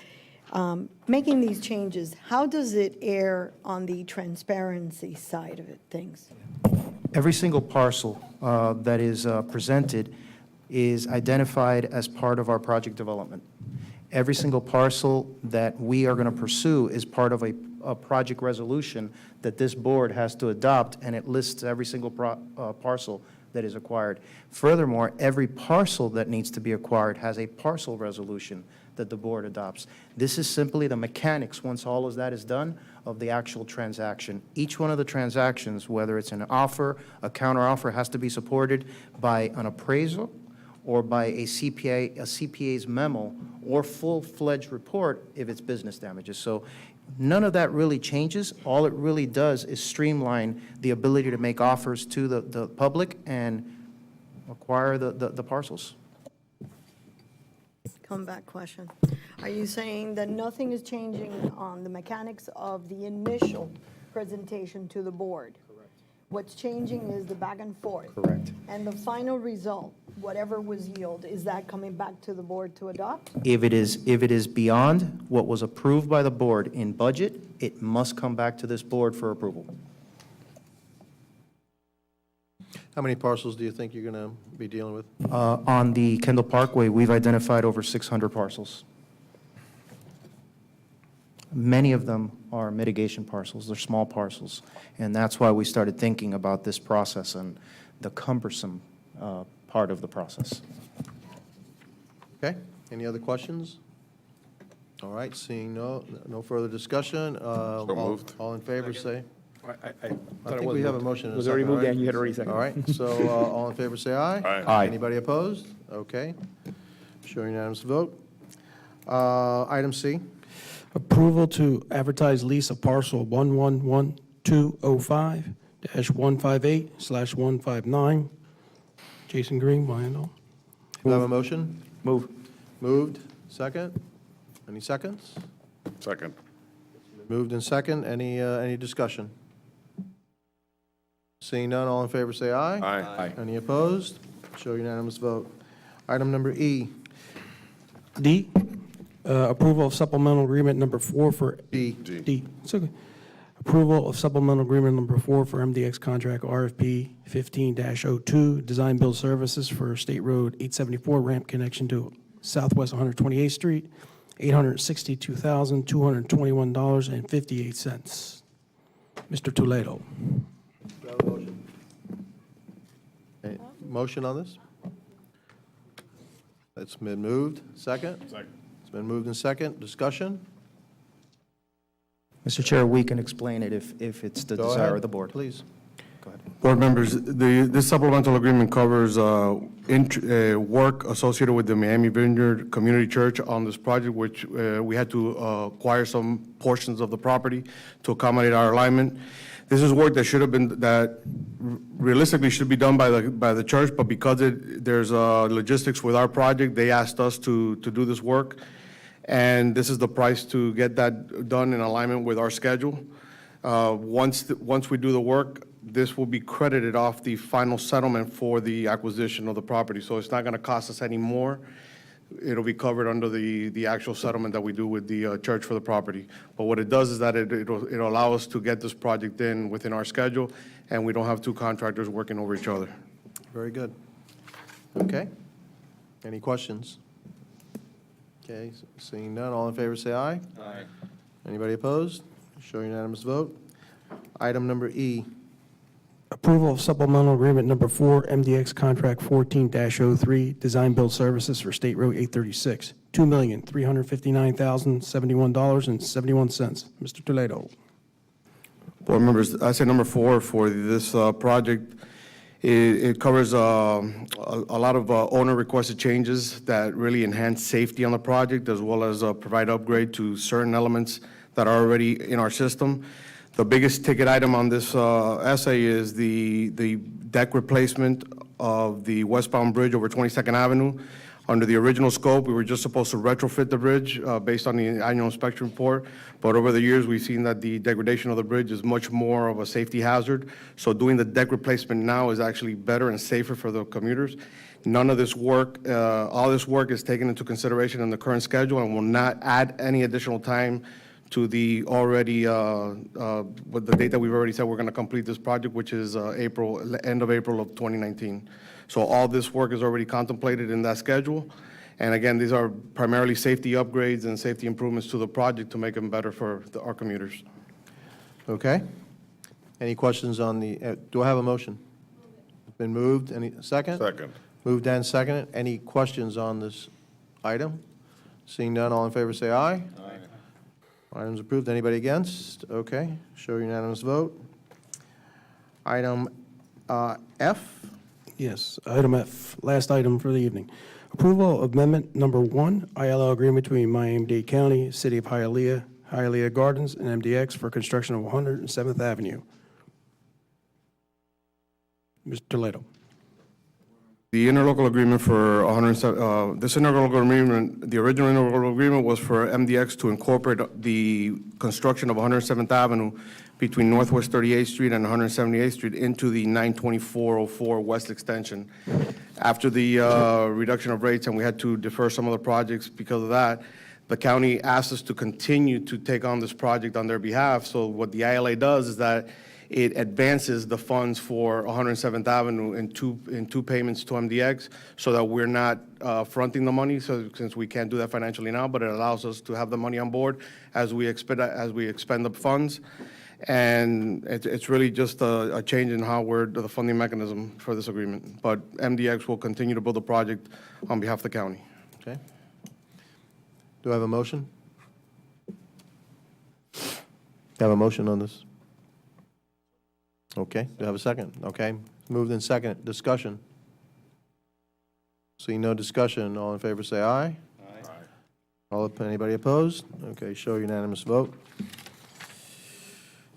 making these changes, how does it err on the transparency side of it, things? Every single parcel that is presented is identified as part of our project development. Every single parcel that we are going to pursue is part of a project resolution that this board has to adopt, and it lists every single parcel that is acquired. Furthermore, every parcel that needs to be acquired has a parcel resolution that the board adopts. This is simply the mechanics, once all of that is done, of the actual transaction. Each one of the transactions, whether it's an offer, a counteroffer, has to be supported by an appraisal or by a CPA's memo or full-fledged report if it's business damages. So none of that really changes. All it really does is streamline the ability to make offers to the public and acquire the parcels. Comeback question. Are you saying that nothing is changing on the mechanics of the initial presentation to the board? Correct. What's changing is the back and forth? Correct. And the final result, whatever was yielded, is that coming back to the board to adopt? If it is beyond what was approved by the board in budget, it must come back to this board for approval. How many parcels do you think you're going to be dealing with? On the Kendall Parkway, we've identified over 600 parcels. Many of them are mitigation parcels. They're small parcels. And that's why we started thinking about this process and the cumbersome part of the process. Okay, any other questions? All right, seeing no further discussion. moved. All in favor, say. I I think we have a motion It in a was already second, moved right? and you had already seconded. All right, so all in favor, say aye. Aye. Aye. Anybody opposed? Okay. Show unanimous vote. Item C. Approval to advertise lease of parcel 111-205-158/159. Jason Green, Wyandotte. Do I have a motion? Move. Moved, second? Any seconds? Second. Moved and second, any discussion? Seeing none, all in favor say aye. Aye. Any opposed? Show unanimous vote. Item number E. D, approval of supplemental agreement number 4 for D. D. It's okay. Approval of supplemental agreement number 4 for MDX contract RFP 15-02, design build services for State Road 874 ramp connection to Southwest 128th Street, $862,221.58. Mr. Toledo. Motion on this? It's been moved. Second? Second. It's been moved and second. Discussion? Mr. Chair, we can explain it if it's the Go desire ahead, of the board. please. Go ahead. Board members, this supplemental agreement covers work associated with the Miami Vineyard Community Church on this project, which we had to acquire some portions of the property to accommodate our alignment. This is work that should have been, that realistically should be done by the church, but because there's logistics with our project, they asked us to do this work. And this is the price to get that done in alignment with our schedule. Once we do the work, this will be credited off the final settlement for the acquisition of the property. So it's not going to cost us any more. It'll be covered under the actual settlement that we do with the church for the property. But what it does is that it'll allow us to get this project in within our schedule, and we don't have two contractors working over each other. Very good. Okay. Any questions? Okay, seeing none, all in favor say aye. Aye. Anybody opposed? Show unanimous vote. Item number E. Approval of supplemental agreement number 4, MDX contract 14-03, design build services for State Road 836, $2,359,071.71. Mr. Toledo. Board members, I say number 4 for this project. It covers a lot of owner-requested changes that really enhance safety on the project, as well as provide upgrade to certain elements that are already in our system. The biggest ticket item on this essay is the deck replacement of the westbound bridge over 22nd Avenue. Under the original scope, we were just supposed to retrofit the bridge based on the annual inspection report, but over the years, we've seen that the degradation of the bridge is much more of a safety hazard. So doing the deck replacement now is actually better and safer for the commuters. None of this work, all this work is taken into consideration in the current schedule and will not add any additional time to the already, with the date that we've already said we're going to complete this project, which is end of April of 2019. So all this work is already contemplated in that schedule. And again, these are primarily safety upgrades and safety improvements to the project to make them better for our commuters. Okay. Any questions on the, do I have a motion? Been moved, any, second? Second. Moved and seconded. Any questions on this item? Seeing none, all in favor say aye. Aye. Item's approved. Anybody against? Okay, show unanimous vote. Item F. Yes, item F, last item for the evening. Approval of amendment number 1, ILO agreement between Miami-Dade County, City of Hialeah, Hialeah Gardens, and MDX for construction of 107th Avenue. Mr. Leto. The interlocal agreement for this interlocal agreement, the original interlocal agreement was for MDX to incorporate the construction of 107th Avenue between Northwest 38th Street and 178th Street into the 92404 West Extension. After the reduction of rates and we had to defer some of the projects because of that, the county asked us to continue to take on this project on their behalf. So what the ILA does is that it advances the funds for 107th Avenue in two payments to MDX so that we're not fronting the money, so since we can't do that financially now, but it allows us to have the money on board as we expend the funds. And it's really just a change in how we're the funding mechanism for this agreement. But MDX will continue to build the project on behalf of the county. Okay. Do I have a motion? Do I have a motion on this? Okay, do I have a second? Okay, moved in second. Discussion. Seeing no discussion, all in favor say aye. Aye. Anybody opposed? Okay, show unanimous vote.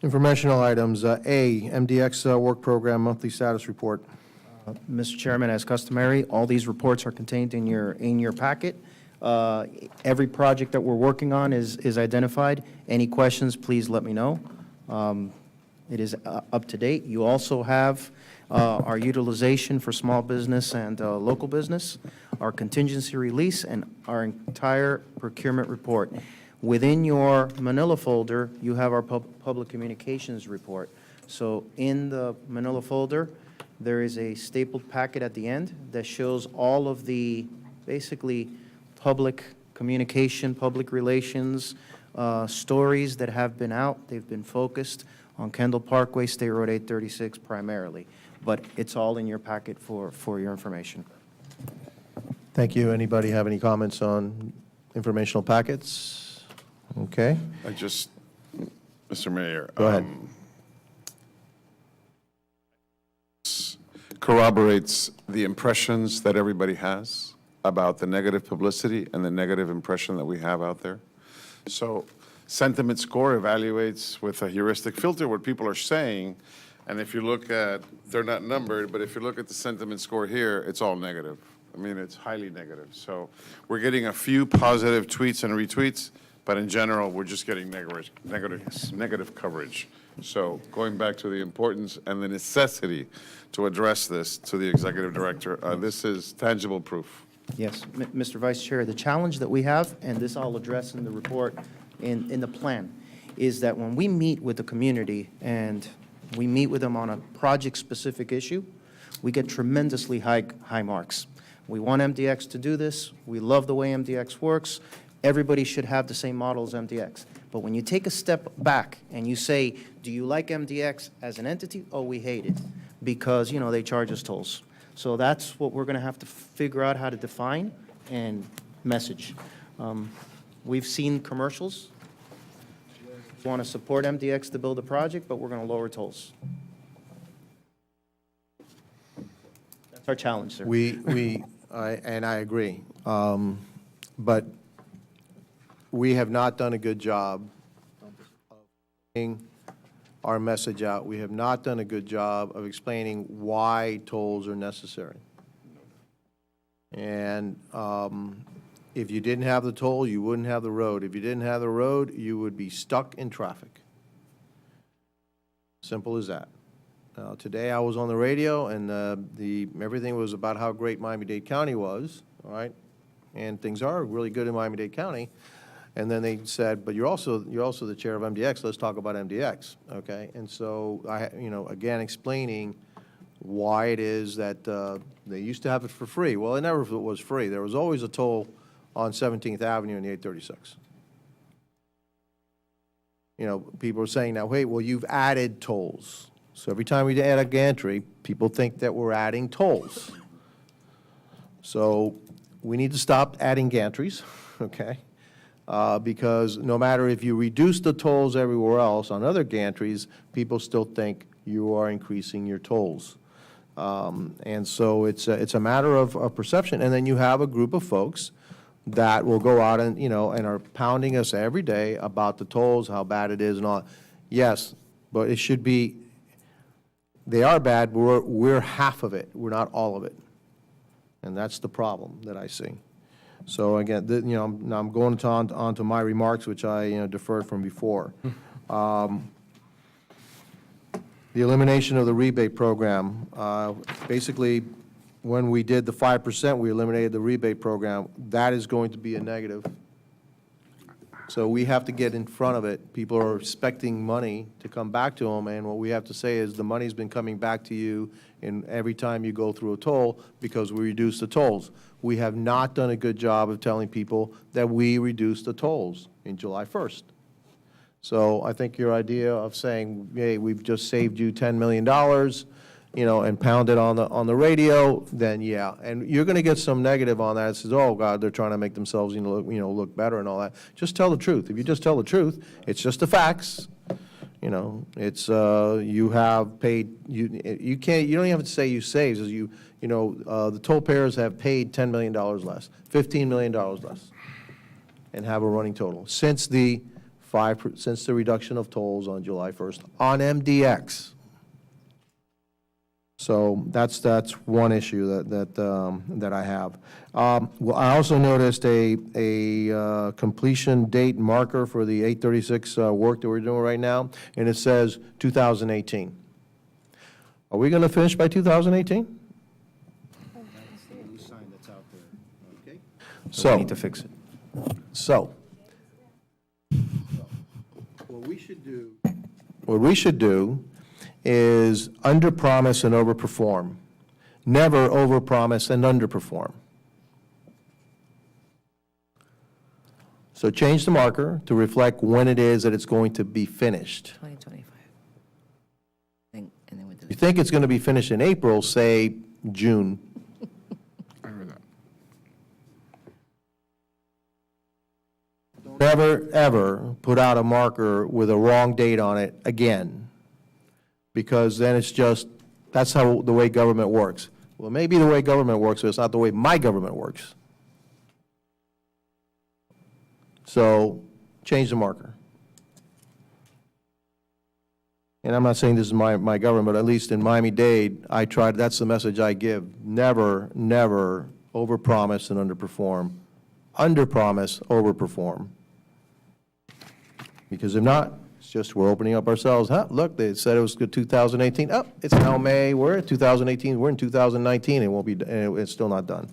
Informational items. A, MDX work program monthly status report. Mr. Chairman, as customary, all these reports are contained in your packet. Every project that we're working on is identified. Any questions, please let me know. It is up to date. You also have our utilization for small business and local business, our contingency release, and our entire procurement report. Within your manila folder, you have our public communications report. So in the manila folder, there is a stapled packet at the end that shows all of the basically public communication, public relations stories that have been out. They've been focused on Kendall Parkway, State Road 836 primarily, but it's all in your packet for your information. Thank you. Anybody have any comments on informational packets? Okay. Mr. Mayor. Go ahead. Corroborates the impressions that everybody has about the negative publicity and the negative impression that we have out there. So sentiment score evaluates with a heuristic filter what people are saying, and if you look at, they're not numbered, but if you look at the sentiment score here, it's all negative. I mean, it's highly negative. So we're getting a few positive tweets and retweets, but in general, we're just getting negative coverage. So going back to the importance and the necessity to address this to the executive director, this is tangible proof. Yes, Mr. Vice Chair, the challenge that we have, and this I'll address in the report, in the plan, is that when we meet with the community and we meet with them on a project-specific issue, we get tremendously high marks. We want MDX to do this. We love the way MDX works. Everybody should have the same model as MDX. But when you take a step back and you say, do you like MDX as an entity? Oh, we hate it because, you know, they charge us tolls. So that's what we're going to have to figure out how to define and message. We've seen commercials. We want to support MDX to build a project, but we're going to lower tolls. That's our challenge, sir. And I agree. But we have not done a good job of our message out. We have not done a good job of explaining why tolls are necessary. And if you didn't have the toll, you wouldn't have the road. If you didn't have the road, you would be stuck in traffic. Simple as that. Today I was on the radio, and everything was about how great Miami-Dade County was, all right? And things are really good in Miami-Dade County. And then they said, but you're also the chair of MDX. Let's talk about MDX, okay? And so again, explaining why it is that they used to have it for free. Well, it never was free. There was always a toll on 17th Avenue and the 836. People are saying now, wait, well, you've added tolls. So every time we add a gantry, people think that we're adding tolls. So we need to stop adding gantries, okay? Because no matter if you reduce the tolls everywhere else on other gantries, people still think you are increasing your tolls. And so it's a matter of perception. And then you have a group of folks that will go out and, and are pounding us every day about the tolls, how bad it is and all. Yes, but it should be, they are bad, but we're half of it. We're not all of it. And that's the problem that I see. So again, now I'm going on to my remarks, which I deferred from before. The elimination of the rebate program. Basically, when we did the 5%, we eliminated the rebate program. That is going to be a negative. So we have to get in front of it. People are expecting money to come back to them, and what we have to say is the money's been coming back to you in every time you go through a toll because we reduced the tolls. We have not done a good job of telling people that we reduced the tolls in July 1st. So I think your idea of saying, hey, we've just saved you $10 million, and pound it on the radio, then yeah. And you're going to get some negative on that. It says, oh, God, they're trying to make themselves look better and all that. Just tell the truth. If you just tell the truth, it's just the facts. It's you have paid, you don't even have to say you saved. As the toll payers have paid $10 million less, $15 million less, and have a running total since the reduction of tolls on July 1st on MDX. So that's one issue that I have. Well, I also noticed a completion date marker for the 836 work that we're doing right now, and it says 2018. Are we going to finish by 2018? Sign that's out there, okay? So we need to fix it. So what we should do is underpromise and overperform. Never overpromise and underperform. So change the marker to reflect when it is that it's going to be finished. 2025. And then we do If you think it's going to be finished in April, say June. I heard that. Never, ever put out a marker with a wrong date on it again, because then it's just, that's how the way government works. Well, maybe the way government works, but it's not the way my government works. So change the marker. And I'm not saying this is my government, but at least in Miami-Dade, I tried, that's the message I give. Never, never overpromise and underperform. Underpromise, overperform. Because if not, it's just we're opening up ourselves. Huh, look, they said it was good 2018. Oh, it's now May. We're in 2018. We're in 2019. It won't be, it's still not done.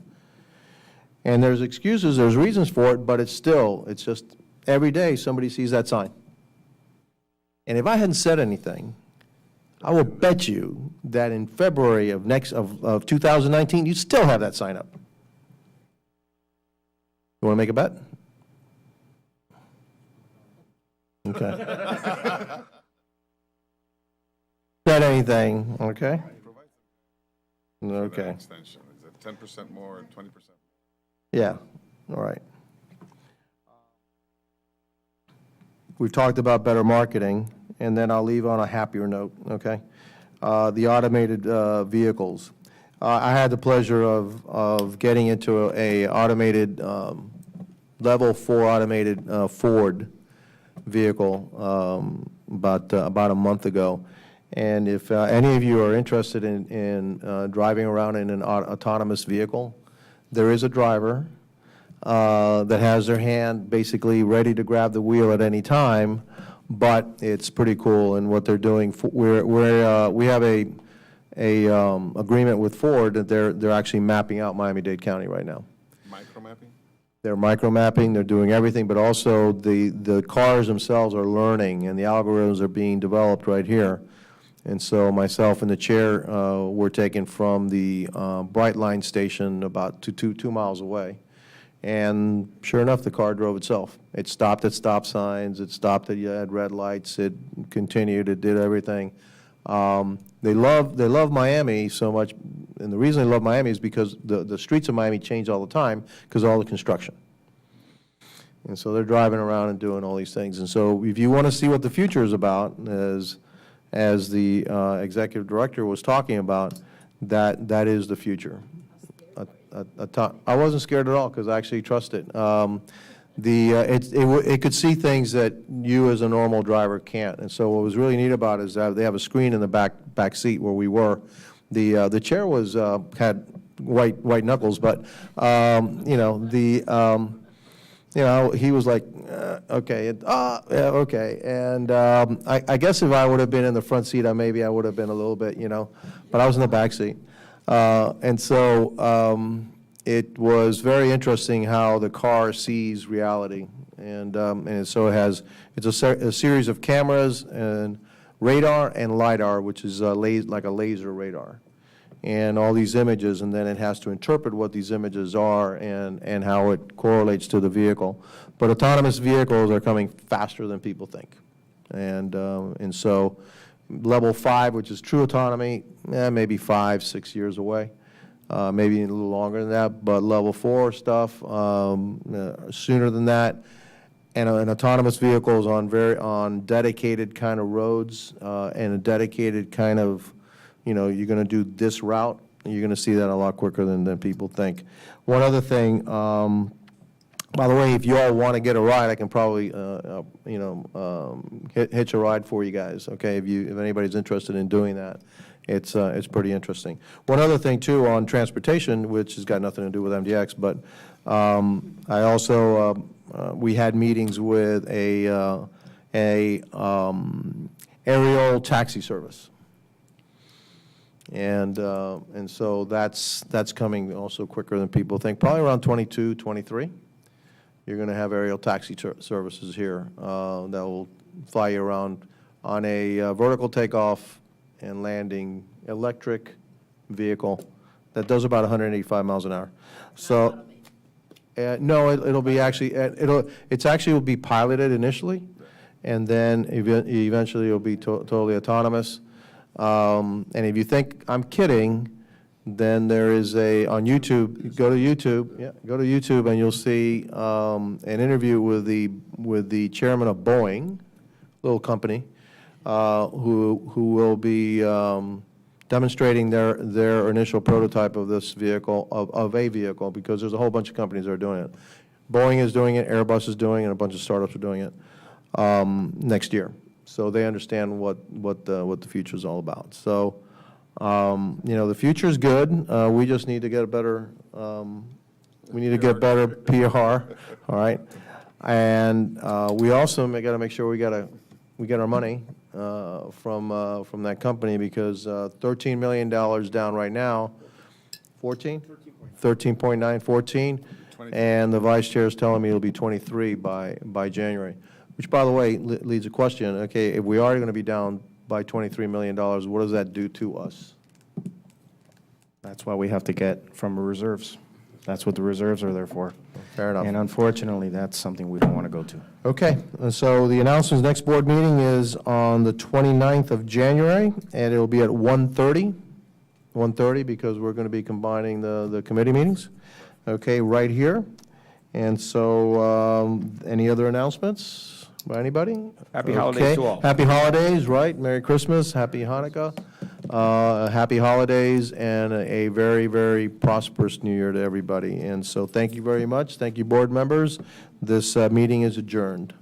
And there's excuses, there's reasons for it, but it's just every day somebody sees that sign. And if I hadn't said anything, I will bet you that in February of 2019, you'd still have that sign up. You want to make a bet? Okay. Said anything, okay? Okay. Extension, is it 10% more and 20%? Yeah, all right. We've talked about better marketing, and then I'll leave on a happier note, okay? The automated vehicles. I had the pleasure of getting into a automated, level 4 automated Ford vehicle about a month ago. And if any of you are interested in driving around in an autonomous vehicle, there is a driver that has their hand basically ready to grab the wheel at any time, but it's pretty cool. And what they're doing, we have a agreement with Ford that they're actually mapping out Miami-Dade County right now. Micromapping? They're micro-mapping, they're doing everything, but also the cars themselves are learning, and the algorithms are being developed right here. And so myself and the chair were taken from the Brightline station about 2 miles away. And sure enough, the car drove itself. It stopped at stop signs, it stopped at red lights, it continued, it did everything. They love Miami so much, and the reason they love Miami is because the streets of Miami change all the time because of all the construction. And so they're driving around and doing all these things. And so if you want to see what the future is about, as the executive director was talking about, that is the future. I wasn't scared at all because I actually trust it. It could see things that you as a normal driver can't. And so what was really neat about it is that they have a screen in the back seat where we were. The chair was had white knuckles, but he was like, okay, yeah, okay. And I guess if I would have been in the front seat, maybe I would have been a little bit, but I was in the back seat. And so it was very interesting how the car sees reality. And so it's a series of cameras and radar and LiDAR, which is like a laser radar. And all these images, and then it has to interpret what these images are and how it correlates to the vehicle. But autonomous vehicles are coming faster than people think. And so level 5, which is true autonomy, maybe 5-6 years away, maybe a little longer than that. But level 4 stuff, sooner than that. And autonomous vehicles on dedicated kind of roads and a dedicated kind of, you're going to do this route, you're going to see that a lot quicker than people think. One other thing, by the way, if you all want to get a ride, I can probably, hitch a ride for you guys, okay? If anybody's interested in doing that, it's pretty interesting. One other thing, too, on transportation, which has got nothing to do with MDX, but I also, we had meetings with a aerial taxi service. And so that's coming also quicker than people think. Probably around 22, 23. You're going to have aerial taxi services here that will fly you around on a vertical takeoff and landing electric vehicle that does about 185 miles an hour. So, no, it'll be actually will be piloted initially, and then eventually it'll be totally autonomous. And if you think I'm kidding, then there is on YouTube, go to YouTube and you'll see an interview with the chairman of Boeing, little company, who will be demonstrating their initial prototype of this vehicle, of a vehicle, because there's a whole bunch of companies that are doing it. Boeing is doing it, Airbus is doing it, and a bunch of startups are doing it next year. So they understand what the future is all about. So, the future is good. We just need to get a better, PR, all right? And we also got to make sure we get our money from that company, because $13 million down right now, 14? 13.9, 14, and the vice chair is telling me it'll be 23 by January. Which, by the way, leads a question. Okay, if we are going to be down by $23 million, what does that do to us? That's why we have to get from reserves. That's what the reserves are there for. Fair enough. And unfortunately, that's something we don't want to go to. Okay, and so the announcements, next board meeting is on the 29th of January, and it'll be at 1:30. 1:30, because we're going to be combining the committee meetings, okay, right here. And so, any other announcements by anybody? Happy holidays to all. Happy holidays, right? Merry Christmas, Happy Hanukkah, happy holidays, and a very, very prosperous New Year to everybody. And so thank you very much. Thank you, board members. This meeting is adjourned.